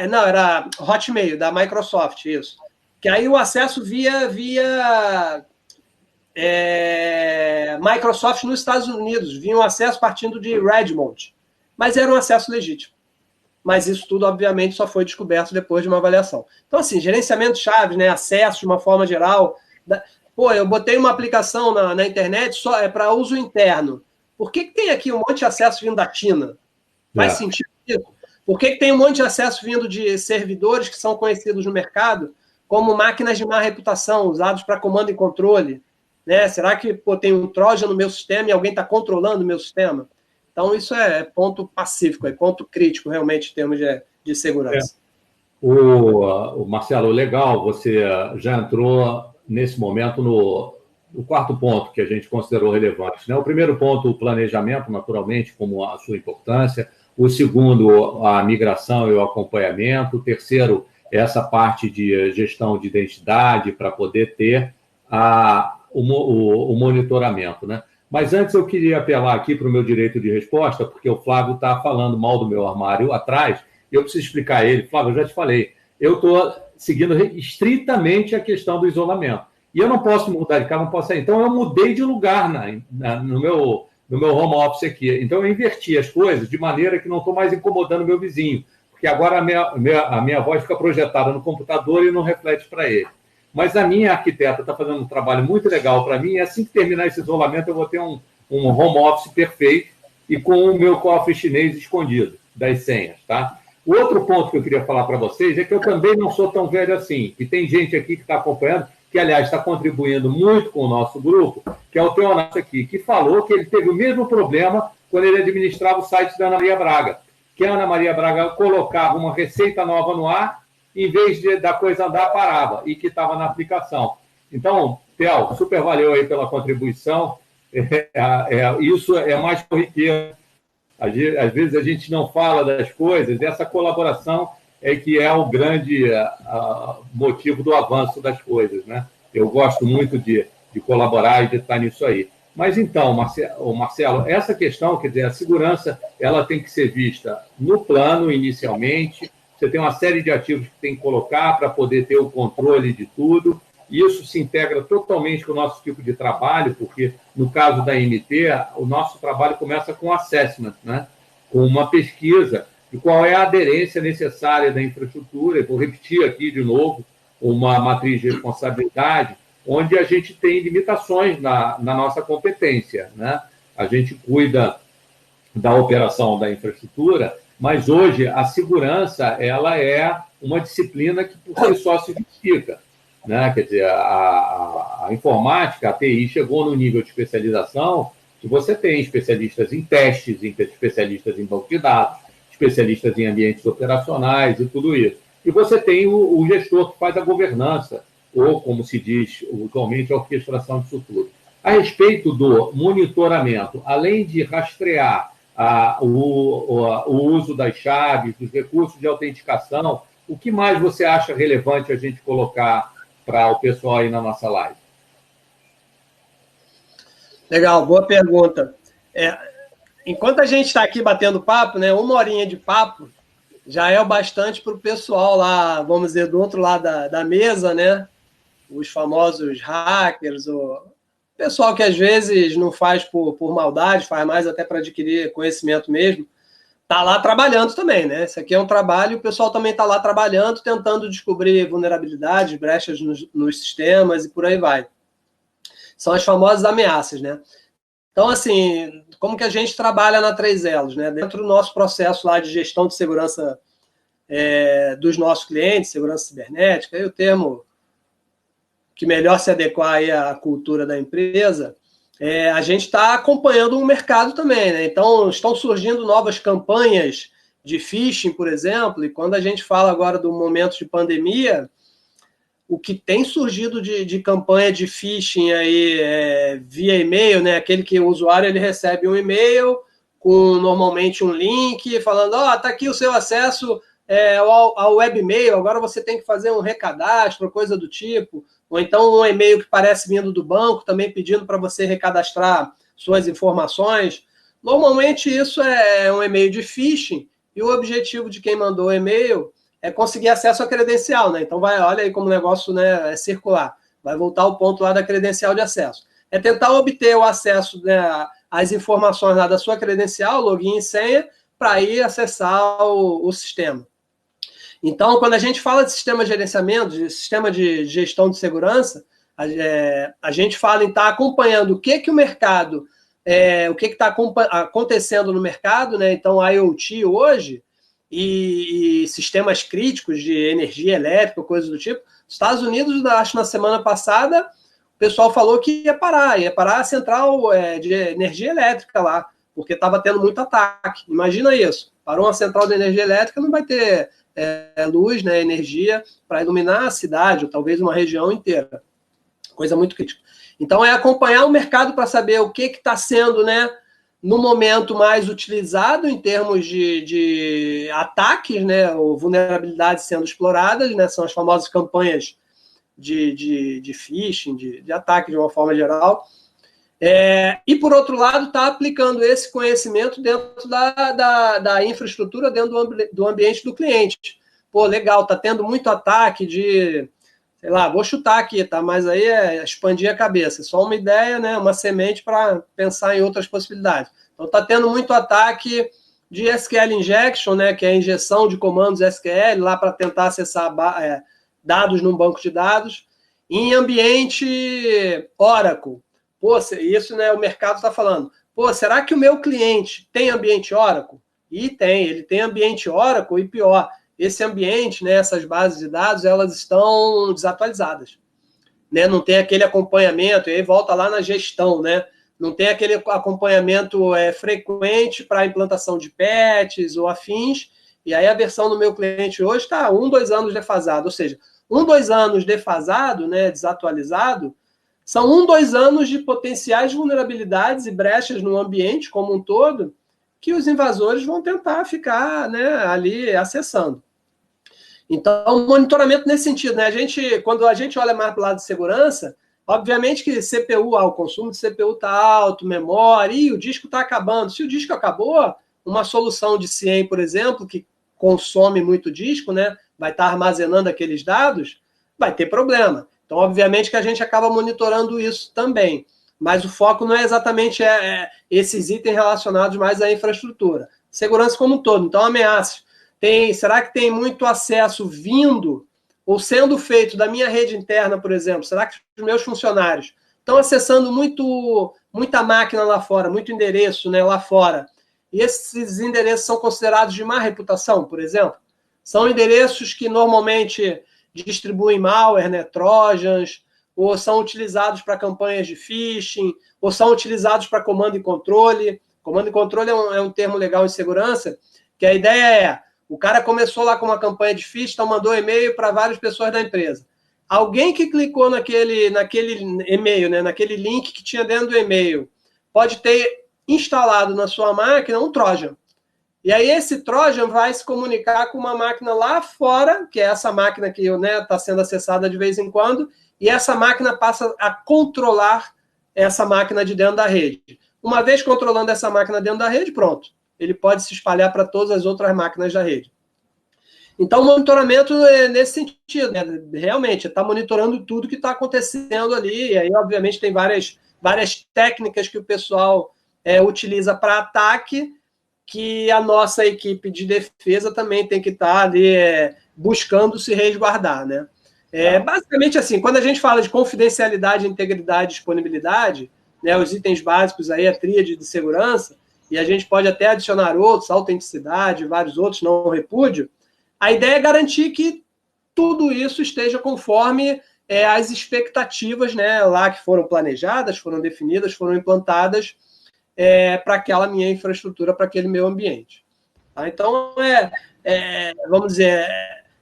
Não, era Hotmail, da Microsoft, isso. Que aí o acesso via Microsoft nos Estados Unidos, vinha um acesso partindo de Redmond, mas era um acesso legítimo. Mas isso tudo, obviamente, só foi descoberto depois de uma avaliação. Então, assim, gerenciamento de chaves, né, acesso de uma forma geral. Eu botei uma aplicação na internet só para uso interno. Por que tem aqui um monte de acesso vindo da China? Faz sentido isso? Por que tem um monte de acesso vindo de servidores que são conhecidos no mercado como máquinas de má reputação, usados para comando e controle? Né? Será que tem um Trojan no meu sistema e alguém está controlando o meu sistema? Então, isso é ponto pacífico, é ponto crítico, realmente, em termos de segurança. O Marcelo, legal, você já entrou nesse momento no quarto ponto que a gente considerou relevante. Né? O primeiro ponto, o planejamento, naturalmente, como a sua importância. O segundo, a migração e o acompanhamento. O terceiro essa parte de gestão de identidade para poder ter o monitoramento, né? Mas antes eu queria apelar aqui para o meu direito de resposta, porque o Flávio está falando mal do meu armário atrás, e eu preciso explicar a ele. Flávio, eu já te falei, eu estou seguindo estritamente a questão do isolamento. E eu não posso mudar de casa, não posso sair. Então, eu mudei de lugar no meu home office aqui. Então, eu inverti as coisas de maneira que não estou mais incomodando o meu vizinho, porque agora a minha voz fica projetada no computador e não reflete para ele. Mas a minha arquiteta está fazendo um trabalho muito legal para mim, e assim que terminar esse isolamento, eu vou ter um home office perfeito e com o meu cofre chinês escondido das senhas, tá? O outro ponto que eu queria falar para vocês é que eu também não sou tão velho assim, e tem gente aqui que está acompanhando, que, aliás, está contribuindo muito com o nosso grupo, que é o Teonato aqui, que falou que ele teve o mesmo problema quando ele administrava o site da Ana Maria Braga, que a Ana Maria Braga colocava uma receita nova no ar, em vez da coisa andar, parava, e que estava na aplicação. Então, Theo, super valeu aí pela contribuição. Isso é mais corriqueiro. Às vezes a gente não fala das coisas, essa colaboração é que é o grande motivo do avanço das coisas, né? Eu gosto muito de colaborar e de estar nisso aí. Mas então, Marcelo, essa questão, quer dizer, a segurança, ela tem que ser vista no plano inicialmente. Você tem uma série de ativos que tem que colocar para poder ter o controle de tudo. Isso se integra totalmente com o nosso tipo de trabalho, porque, no caso da MT, o nosso trabalho começa com assessment, né? Com uma pesquisa de qual é a aderência necessária da infraestrutura. Eu vou repetir aqui de novo uma matriz de responsabilidade, onde a gente tem limitações na nossa competência, né? A gente cuida da operação da infraestrutura, mas hoje a segurança ela é uma disciplina que por si só se justifica, né? Quer dizer, a informática, a TI chegou no nível de especialização que você tem especialistas em testes, especialistas em banco de dados, especialistas em ambientes operacionais e tudo isso. E você tem o gestor que faz a governança, ou, como se diz usualmente, a orquestração disso tudo. A respeito do monitoramento, além de rastrear o uso das chaves, dos recursos de autenticação, o que mais você acha relevante a gente colocar para o pessoal aí na nossa live? Legal, boa pergunta. Enquanto a gente está aqui batendo papo, né, 1 horinha de papo já é o bastante para o pessoal lá, vamos dizer, do outro lado da mesa, né? Os famosos hackers, o pessoal que às vezes não faz por maldade, faz mais até para adquirir conhecimento mesmo, está lá trabalhando também, né? Isso aqui é um trabalho e o pessoal também está lá trabalhando, tentando descobrir vulnerabilidades, brechas nos sistemas e por aí vai. São as famosas ameaças, né? Então, assim, como que a gente trabalha na 3Elos, né? Dentro do nosso processo lá de gestão de segurança dos nossos clientes, segurança cibernética, aí o termo que melhor se adequar aí à cultura da empresa, a gente está acompanhando o mercado também, né? Então, estão surgindo novas campanhas de phishing, por exemplo, e quando a gente fala agora do momento de pandemia, o que tem surgido de campanha de phishing aí via e-mail, né? Aquele que o usuário ele recebe um e-mail com normalmente um link falando, tá aqui o seu acesso ao webmail, agora você tem que fazer um recadastro, coisa do tipo. Ou então um e-mail que parece vindo do banco, também pedindo para você recadastrar suas informações. Normalmente isso é um e-mail de phishing e o objetivo de quem mandou o e-mail é conseguir acesso à credencial, né? Então olha aí como o negócio, né, é circular. Vai voltar ao ponto lá da credencial de acesso. É tentar obter o acesso, né, às informações lá da sua credencial, login e senha, para ir acessar o sistema. Então, quando a gente fala de sistema de gerenciamento, de sistema de gestão de segurança, a gente fala em estar acompanhando o que o mercado, o que está acontecendo no mercado, né? Então, a IoT hoje e sistemas críticos de energia elétrica, coisas do tipo. Estados Unidos, acho na semana passada, o pessoal falou que ia parar a central de energia elétrica lá, porque estava tendo muito ataque. Imagina isso, parou uma central de energia elétrica, não vai ter luz, né, energia para iluminar a cidade, ou talvez uma região inteira. Coisa muito crítica. Então, é acompanhar o mercado para saber o que está sendo, né, no momento mais utilizado em termos de ataques, né, ou vulnerabilidades sendo exploradas, né, são as famosas campanhas de phishing, de ataque de uma forma geral. E, por outro lado, está aplicando esse conhecimento dentro da infraestrutura, dentro do ambiente do cliente. Pô, legal, está tendo muito ataque de... Sei lá, vou chutar aqui, tá? Mas aí é expandir a cabeça. Só uma ideia, né? Uma semente para pensar em outras possibilidades. Então, está tendo muito ataque de SQL injection, né? Que é a injeção de comandos SQL lá para tentar acessar dados num banco de dados. Em ambiente Oracle. Pô, isso, né? O mercado está falando. Pô, será que o meu cliente tem ambiente Oracle? E tem. Ele tem ambiente Oracle e pior. Esse ambiente, né, essas bases de dados, elas estão desatualizadas. Né? Não tem aquele acompanhamento, e aí volta lá na gestão, né? Não tem aquele acompanhamento frequente para a implantação de patches ou afins, e aí a versão do meu cliente hoje está 1, 2 anos defasado. Ou seja, 1, 2 anos defasado, né, desatualizado, são 1, 2 anos de potenciais vulnerabilidades e brechas no ambiente como um todo, que os invasores vão tentar ficar, né, ali acessando. Então, monitoramento nesse sentido, né? Quando a gente olha mais para o lado de segurança, obviamente que CPU, o consumo de CPU está alto, memória, o disco está acabando. Se o disco acabou, uma solução de CIEM, por exemplo, que consome muito disco, né? Vai estar armazenando aqueles dados, vai ter problema. Então, obviamente que a gente acaba monitorando isso também. Mas o foco não é exatamente esses itens relacionados mais à infraestrutura. Segurança como um todo. Então, ameaças. Será que tem muito acesso vindo ou sendo feito da minha rede interna, por exemplo? Será que os meus funcionários estão acessando muita máquina lá fora, muito endereço, né, lá fora? E esses endereços são considerados de má reputação, por exemplo? São endereços que normalmente distribuem malware, né, trojans, ou são utilizados para campanhas de phishing, ou são utilizados para comando e controle. Comando e controle é um termo legal em segurança, que a ideia é, o cara começou lá com uma campanha de phishing, então mandou e-mail para várias pessoas da empresa. Alguém que clicou naquele e-mail, né, naquele link que tinha dentro do e-mail, pode ter instalado na sua máquina um Trojan. E aí esse Trojan vai se comunicar com uma máquina lá fora, que é essa máquina que está sendo acessada de vez em quando, e essa máquina passa a controlar essa máquina de dentro da rede. Uma vez controlando essa máquina dentro da rede, pronto. Ele pode se espalhar para todas as outras máquinas da rede. Então, o monitoramento é nesse sentido, né? Realmente, está monitorando tudo que está acontecendo ali, e aí, obviamente, tem várias técnicas que o pessoal utiliza para ataque, que a nossa equipe de defesa também tem que estar ali buscando se resguardar, né? Basicamente assim, quando a gente fala de confidencialidade, integridade e disponibilidade, né, os itens básicos aí, a tríade de segurança, e a gente pode até adicionar outros, autenticidade, vários outros, não repúdio, a ideia é garantir que tudo isso esteja conforme as expectativas, né, lá que foram planejadas, foram definidas, foram implantadas para aquela minha infraestrutura, para aquele meu ambiente. Tá? Então, vamos dizer,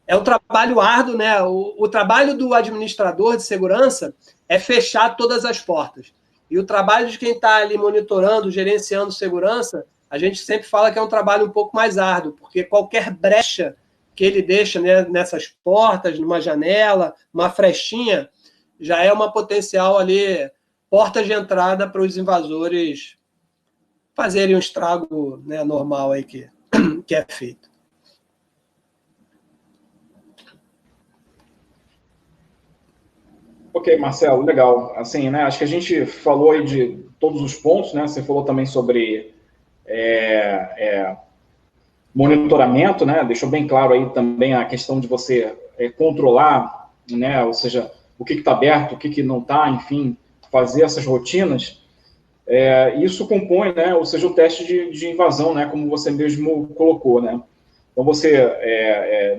é um trabalho árduo, né? O trabalho do administrador de segurança é fechar todas as portas. E o trabalho de quem está ali monitorando, gerenciando segurança, a gente sempre fala que é um trabalho um pouco mais árduo, porque qualquer brecha que ele deixa, né, nessas portas, numa janela, uma frestinha, já é uma potencial ali, porta de entrada para os invasores fazerem um estrago, né, normal aí que é feito. Ok, Marcelo, legal. Assim, né, acho que a gente falou aí de todos os pontos, né? Você falou também sobre monitoramento, né? Deixou bem claro aí também a questão de você controlar, né? Ou seja, o que está aberto, o que não está, enfim, fazer essas rotinas. Isso compõe, né? Ou seja, o teste de invasão, né? Como você mesmo colocou, né? Então,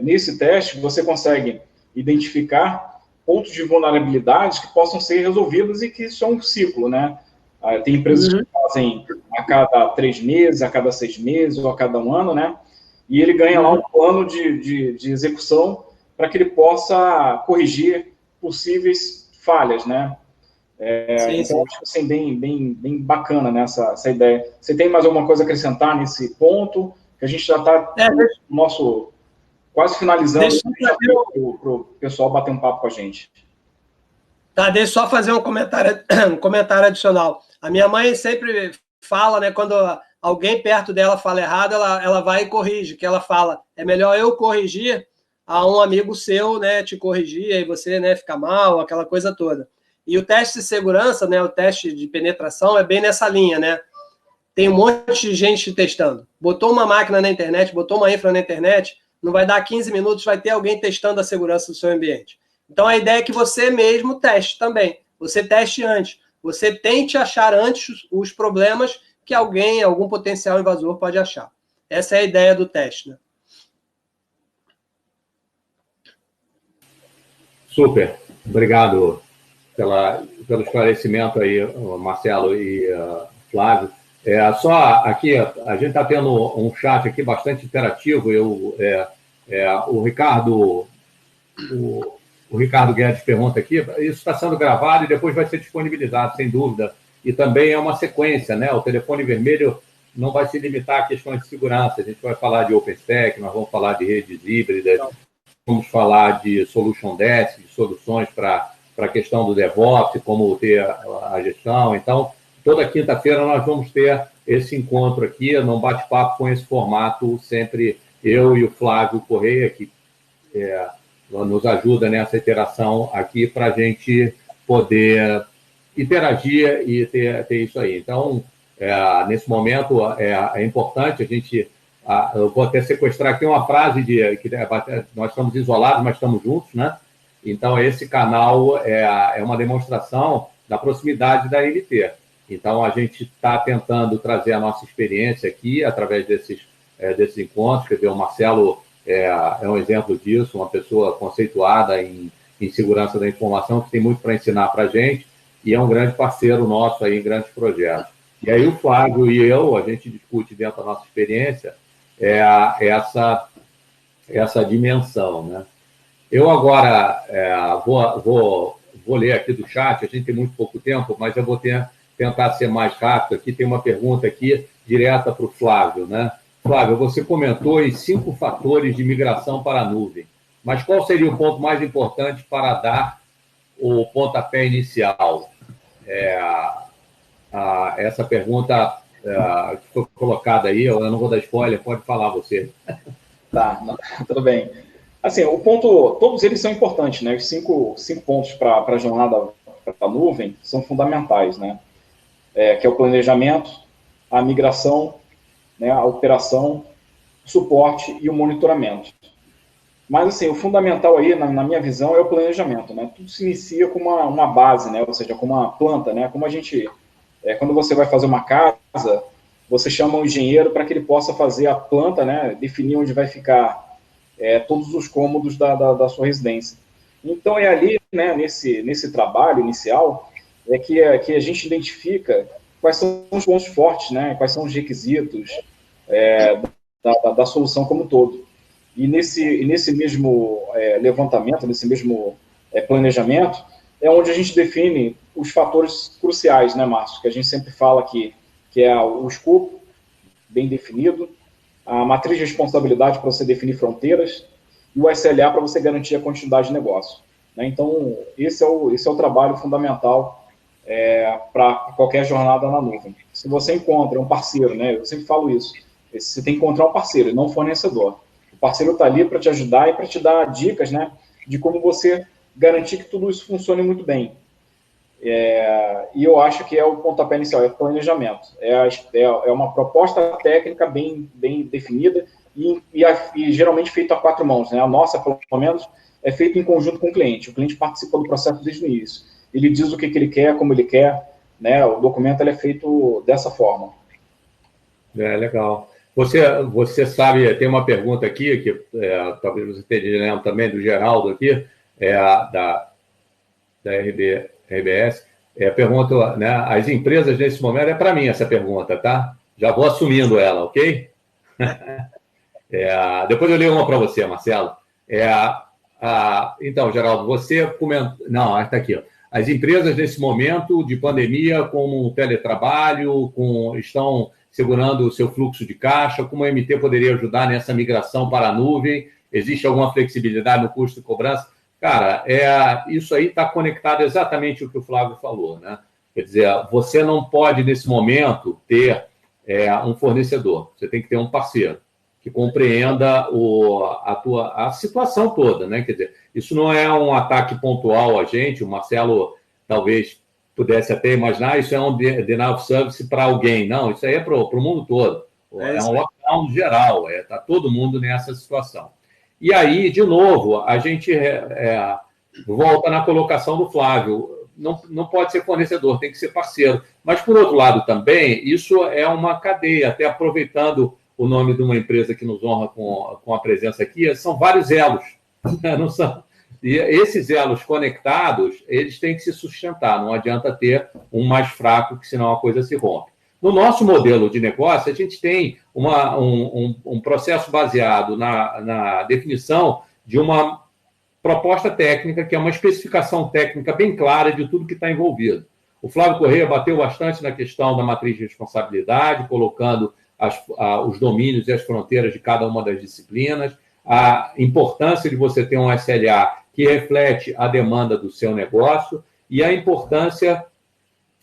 nesse teste, você consegue identificar pontos de vulnerabilidade que possam ser resolvidos e que são um ciclo, né? Tem empresas que fazem a cada 3 meses, a cada 6 meses ou a cada 1 ano, né? E ele ganha lá um plano de execução para que ele possa corrigir possíveis falhas, né? Então, acho que assim, bem bacana, né, essa ideia. Você tem mais alguma coisa a acrescentar nesse ponto? Que a gente já está nosso quase finalizando para o pessoal bater um papo com a gente. Tá, deixa eu só fazer um comentário adicional. A minha mãe sempre fala, né, quando alguém perto dela fala errado, ela vai e corrige, que ela fala, é melhor eu corrigir a um amigo seu, né, te corrigir, aí você, né, fica mal, aquela coisa toda. E o teste de segurança, né, o teste de penetração é bem nessa linha, né? Tem um monte de gente testando. Botou uma máquina na internet, botou uma infra na internet, não vai dar 15 minutos, vai ter alguém testando a segurança do seu ambiente. Então, a ideia é que você mesmo teste também. Você teste antes. Você tente achar antes os problemas que algum potencial invasor pode achar. Essa é a ideia do teste, né? Super. Obrigado pelo esclarecimento aí, Marcelo e Flávio. Só aqui, a gente está tendo um chat aqui bastante interativo. O Ricardo Guedes pergunta aqui, isso está sendo gravado e depois vai ser disponibilizado, sem dúvida. E também é uma sequência, né? O telefone vermelho não vai se limitar a questões de segurança. A gente vai falar de OpenStack, nós vamos falar de redes híbridas, vamos falar de Solution Desk, de soluções para a questão do DevOps, como ter a gestão. Então, toda quinta-feira nós vamos ter esse encontro aqui, num bate-papo com esse formato, sempre eu e o Flávio Correia, que nos ajuda nessa interação aqui para a gente poder interagir e ter isso aí. Então, nesse momento, é importante a gente... eu vou até sequestrar aqui uma frase que nós estamos isolados, mas estamos juntos, né? Então, esse canal é uma demonstração da proximidade da NT. Então, a gente está tentando trazer a nossa experiência aqui, através desses encontros. Quer dizer, o Marcelo é um exemplo disso, uma pessoa conceituada em segurança da informação, que tem muito para ensinar para a gente, e é um grande parceiro nosso aí em grandes projetos. E aí o Flávio e eu, a gente discute dentro da nossa experiência essa dimensão, né? Eu agora vou ler aqui do chat, a gente tem muito pouco tempo, mas eu vou tentar ser mais rápido aqui. Tem uma pergunta aqui direta para o Flávio, né? Flávio, você comentou em 5 fatores de migração para a nuvem, mas qual seria o ponto mais importante para dar o pontapé inicial? Essa pergunta que foi colocada aí, eu não vou dar spoiler, pode falar você. Tá, tudo bem. Assim, todos eles são importantes, né? Os 5 pontos para a jornada para a nuvem são fundamentais, né? Que é o planejamento, a migração, né, a operação, o suporte e o monitoramento. Mas, assim, o fundamental aí, na minha visão, é o planejamento, né? Tudo se inicia com uma base, né? Ou seja, com uma planta, né? Como a gente... quando você vai fazer uma casa, você chama um engenheiro para que ele possa fazer a planta, né? Definir onde vai ficar todos os cômodos da sua residência. Então, é ali, né, nesse trabalho inicial, que a gente identifica quais são os pontos fortes, né? Quais são os requisitos da solução como um todo. E nesse mesmo levantamento, nesse mesmo planejamento, é onde a gente define os fatores cruciais, né, Márcio? Que a gente sempre fala aqui, que é o escopo bem definido, a matriz de responsabilidade para você definir fronteiras e o SLA para você garantir a continuidade de negócio. Né? Então, esse é o trabalho fundamental para qualquer jornada na nuvem. Se você encontra um parceiro, né, eu sempre falo isso, você tem que encontrar um parceiro e não um fornecedor. O parceiro está ali para te ajudar e para te dar dicas, né, de como você garantir que tudo isso funcione muito bem. E eu acho que é o pontapé inicial, é planejamento. É uma proposta técnica bem definida e geralmente feita a 4 mãos. Né? A nossa, pelo menos, é feita em conjunto com o cliente. O cliente participa do processo desde o início. Ele diz o que ele quer, como ele quer, né? O documento ele é feito dessa forma. Legal. Você sabe, tem uma pergunta aqui, que talvez você esteja lendo também, do Geraldo aqui, da RBS. Pergunta, né, as empresas nesse momento, é para mim essa pergunta, tá? Já vou assumindo ela, ok? Depois eu leio uma para você, Marcelo. Então, Geraldo, você comentou... Não, está aqui. Ó. as empresas, nesse momento de pandemia, como o teletrabalho, estão segurando o seu fluxo de caixa, como a MT poderia ajudar nessa migração para a nuvem? Existe alguma flexibilidade no custo de cobrança? Cara, isso aí está conectado exatamente ao que o Flávio falou, né? Quer dizer, você não pode, nesse momento, ter um fornecedor. Você tem que ter um parceiro que compreenda a situação toda, né? Quer dizer, isso não é um ataque pontual a gente, o Marcelo talvez pudesse até imaginar, isso é um denial of service para alguém. Não, isso aí é para o mundo todo. É um lockdown geral, está todo mundo nessa situação. E aí, de novo, a gente volta na colocação do Flávio. Não pode ser fornecedor, tem que ser parceiro. Mas, por outro lado, também, isso é uma cadeia, até aproveitando o nome de uma empresa que nos honra com a presença aqui, são vários elos. Não são? E esses elos conectados, eles têm que se sustentar, não adianta ter um mais fraco, que senão a coisa se rompe. No nosso modelo de negócio, a gente tem um processo baseado na definição de uma proposta técnica, que é uma especificação técnica bem clara de tudo que está envolvido. O Flávio Correia bateu bastante na questão da matriz de responsabilidade, colocando os domínios e as fronteiras de cada uma das disciplinas, a importância de você ter um SLA que reflete a demanda do seu negócio e a importância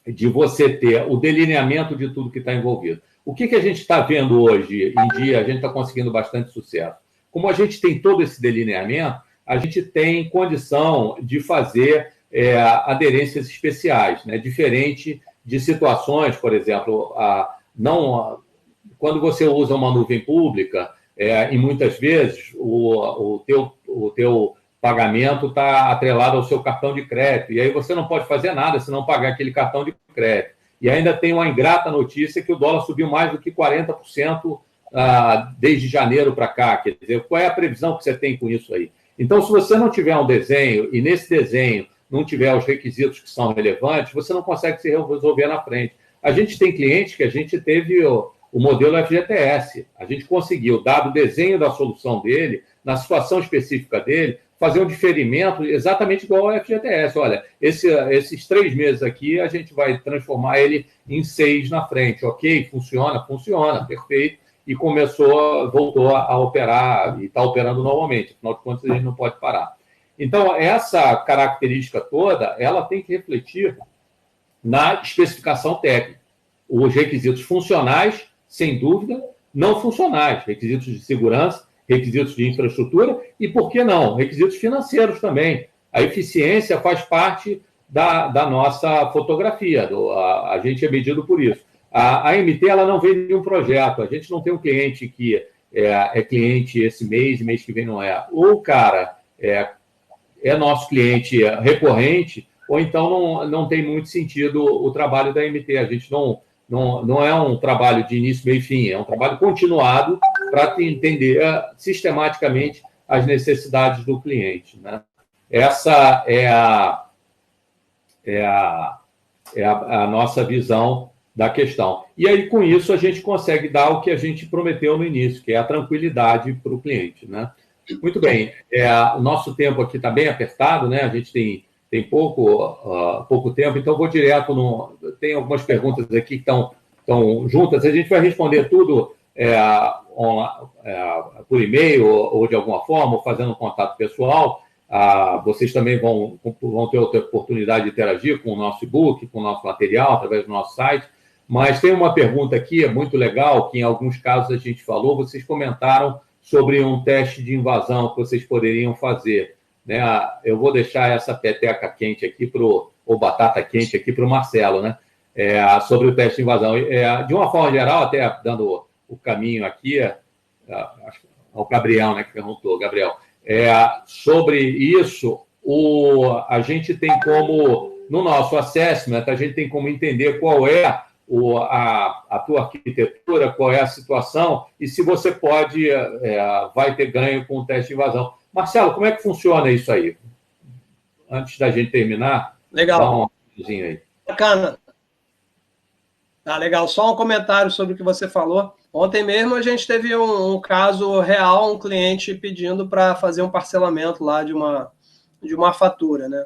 de você ter o delineamento de tudo que está envolvido. O que a gente está vendo hoje em dia, a gente está conseguindo bastante sucesso. Como a gente tem todo esse delineamento, a gente tem condição de fazer aderências especiais, né? Diferente de situações, por exemplo, quando você usa uma nuvem pública, e muitas vezes o teu pagamento está atrelado ao seu cartão de crédito, e aí você não pode fazer nada se não pagar aquele cartão de crédito. E ainda tem uma ingrata notícia que o dólar subiu mais do que 40% desde janeiro para cá. Quer dizer, qual é a previsão que você tem com isso aí? Então, se você não tiver um desenho, e nesse desenho não tiver os requisitos que são relevantes, você não consegue se resolver na frente. A gente tem clientes que a gente teve o modelo FGTS. A gente conseguiu, dado o desenho da solução dele, na situação específica dele, fazer um diferimento exatamente igual ao FGTS. Olha, esses 3 meses aqui, a gente vai transformar ele em 6 na frente. Ok? Funciona, perfeito. E voltou a operar e está operando normalmente. Afinal de contas, a gente não pode parar. Então, essa característica toda, ela tem que refletir na especificação técnica. Os requisitos funcionais, sem dúvida, não funcionais, requisitos de segurança, requisitos de infraestrutura e, por que não, requisitos financeiros também. A eficiência faz parte da nossa fotografia, a gente é medido por isso. A MT ela não vende um projeto, a gente não tem um cliente que é cliente esse mês, mês que vem não é. Ou o cara é nosso cliente recorrente, ou então não tem muito sentido o trabalho da MT. A gente não é um trabalho de início, meio e fim, é um trabalho continuado para entender sistematicamente as necessidades do cliente, né? Essa é a nossa visão da questão. E aí, com isso, a gente consegue dar o que a gente prometeu no início, que é a tranquilidade para o cliente, né? Muito bem. O nosso tempo aqui está bem apertado, né? A gente tem pouco tempo, então vou direto tem algumas perguntas aqui que estão juntas, a gente vai responder tudo por e-mail ou de alguma forma, ou fazendo um contato pessoal. Vocês também vão ter outra oportunidade de interagir com o nosso e-book, com o nosso material, através do nosso site. Mas tem uma pergunta aqui, muito legal, que em alguns casos a gente falou, vocês comentaram sobre um teste de invasão que vocês poderiam fazer, né? Eu vou deixar essa peteca quente aqui ou batata quente aqui para o Marcelo, né? Sobre o teste de invasão. De uma forma geral, até dando o caminho aqui, ao Gabriel, né, que perguntou, Gabriel, sobre isso, a gente tem como, no nosso assessment, a gente tem como entender qual é a tua arquitetura, qual é a situação, e se você vai ter ganho com o teste de invasão. Marcelo, como é que funciona isso aí? Antes da gente terminar, legal. Dá uma coisinha aí. Bacana. Tá legal. Só um comentário sobre o que você falou. Ontem mesmo a gente teve um caso real, um cliente pedindo para fazer um parcelamento lá de uma fatura, né?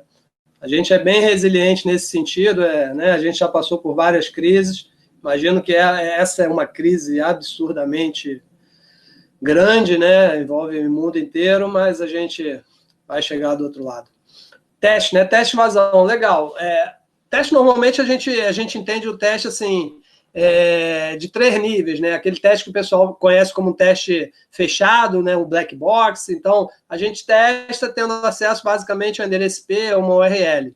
A gente é bem resiliente nesse sentido, né? A gente já passou por várias crises. Imagino que essa é uma crise absurdamente grande, né? Envolve o mundo inteiro, mas a gente vai chegar do outro lado. Teste, né? Teste vazão, legal. Teste, normalmente, a gente entende o teste assim, de 3 níveis, né? Aquele teste que o pessoal conhece como um teste fechado, né? Um black box. Então, a gente testa tendo acesso basicamente ao endereço IP ou uma URL.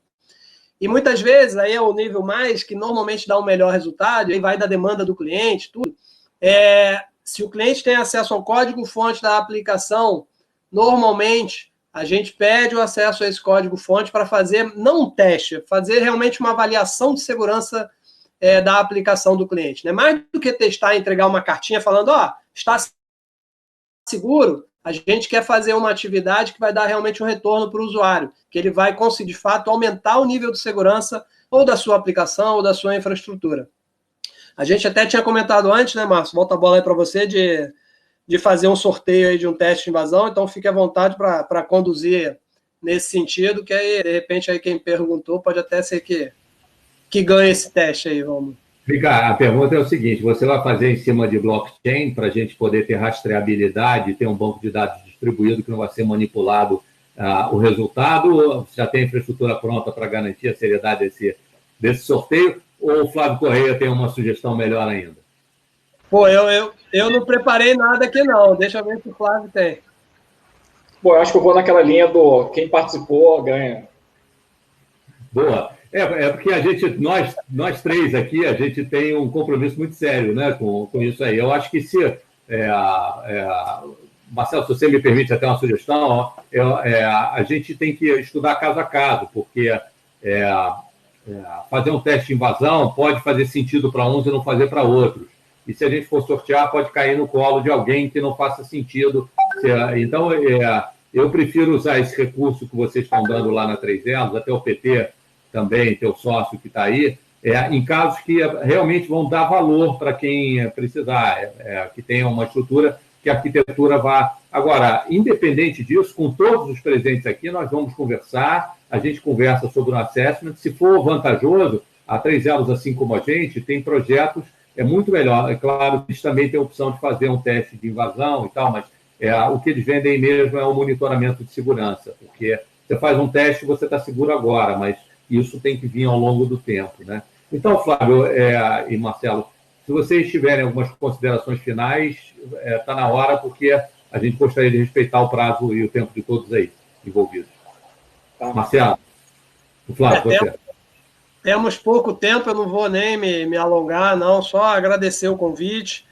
E muitas vezes, aí é o nível mais que normalmente dá um melhor resultado, aí vai da demanda do cliente, tudo. Se o cliente tem acesso ao código-fonte da aplicação, normalmente a gente pede o acesso a esse código-fonte para fazer, não um teste, fazer realmente uma avaliação de segurança da aplicação do cliente. Né? Mais do que testar e entregar uma cartinha falando, está seguro, a gente quer fazer uma atividade que vai dar realmente um retorno para o usuário, que ele vai conseguir, de fato, aumentar o nível de segurança ou da sua aplicação ou da sua infraestrutura. A gente até tinha comentado antes, né, Márcio? Volta a bola aí para você de fazer um sorteio aí de um teste de invasão, então fique à vontade para conduzir nesse sentido, que aí, de repente, aí quem perguntou pode até ser que ganhe esse teste aí, vamos. A pergunta é o seguinte, você vai fazer em cima de blockchain para a gente poder ter rastreabilidade, ter um banco de dados distribuído que não vai ser manipulado o resultado, ou já tem infraestrutura pronta para garantir a seriedade desse sorteio, ou o Flávio Correia tem uma sugestão melhor ainda? Pô, eu não preparei nada aqui não, deixa eu ver se o Flávio tem. Bom, eu acho que eu vou naquela linha do quem participou ganha. Boa. Porque nós 3 aqui, a gente tem um compromisso muito sério, né, com isso aí. Eu acho que Marcelo, se você me permite até uma sugestão, a gente tem que estudar caso a caso, porque fazer um teste de invasão pode fazer sentido para uns e não fazer para outros. E se a gente for sortear, pode cair no colo de alguém que não faça sentido. Então, eu prefiro usar esse recurso que vocês estão dando lá na 3 Elos, até o PT também, teu sócio que está aí, em casos que realmente vão dar valor para quem precisar, que tenha uma estrutura, que a arquitetura vá... Agora, independente disso, com todos os presentes aqui, nós vamos conversar, a gente conversa sobre o assessment, se for vantajoso, a 3 Elos, assim como a gente, tem projetos, é muito melhor. É claro que eles também têm a opção de fazer um teste de invasão e tal, mas o que eles vendem mesmo é o monitoramento de segurança, porque você faz um teste, você está seguro agora, mas isso tem que vir ao longo do tempo, né? Então, Flávio e Marcelo, se vocês tiverem algumas considerações finais, está na hora, porque a gente gostaria de respeitar o prazo e o tempo de todos aí envolvidos. Tá. Marcelo, o Flávio, você. Temos pouco tempo, eu não vou nem me alongar, não, só agradecer o convite.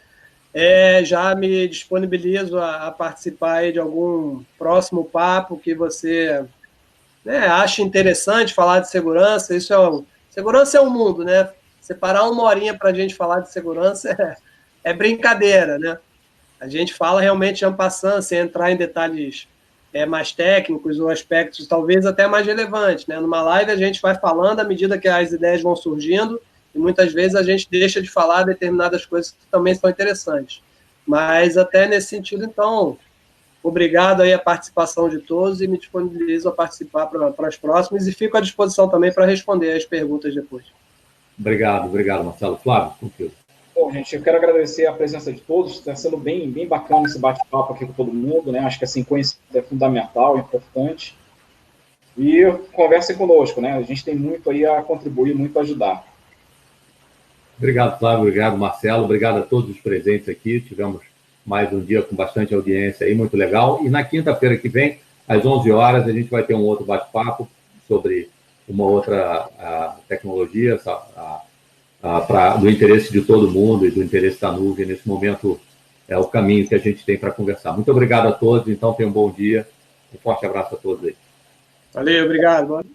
Já me disponibilizo a participar aí de algum próximo papo que você... acho interessante falar de segurança, segurança é o mundo, né? Separar uma horinha para a gente falar de segurança é brincadeira, né? A gente fala realmente en passant, sem entrar em detalhes mais técnicos ou aspectos talvez até mais relevantes, né? Numa live a gente vai falando à medida que as ideias vão surgindo e muitas vezes a gente deixa de falar determinadas coisas que também são interessantes. Mas até nesse sentido, então... Obrigado aí a participação de todos e me disponibilizo a participar para as próximas e fico à disposição também para responder as perguntas depois. Obrigado, Marcelo. Flávio, contigo. Bom, gente, eu quero agradecer a presença de todos, está sendo bem bacana esse bate-papo aqui com todo mundo, né? Acho que assim, conhecimento é fundamental, importante. E conversem conosco, né? A gente tem muito aí a contribuir, muito a ajudar. Obrigado, Flávio, obrigado, Marcelo, obrigado a todos os presentes aqui, tivemos mais um dia com bastante audiência aí, muito legal. E na quinta-feira que vem, às 11 horas, a gente vai ter um outro bate-papo sobre uma outra tecnologia do interesse de todo mundo e do interesse da nuvem. Nesse momento, é o caminho que a gente tem para conversar. Muito obrigado a todos, então tenham um bom dia. Um forte abraço a todos aí. Valeu, obrigado.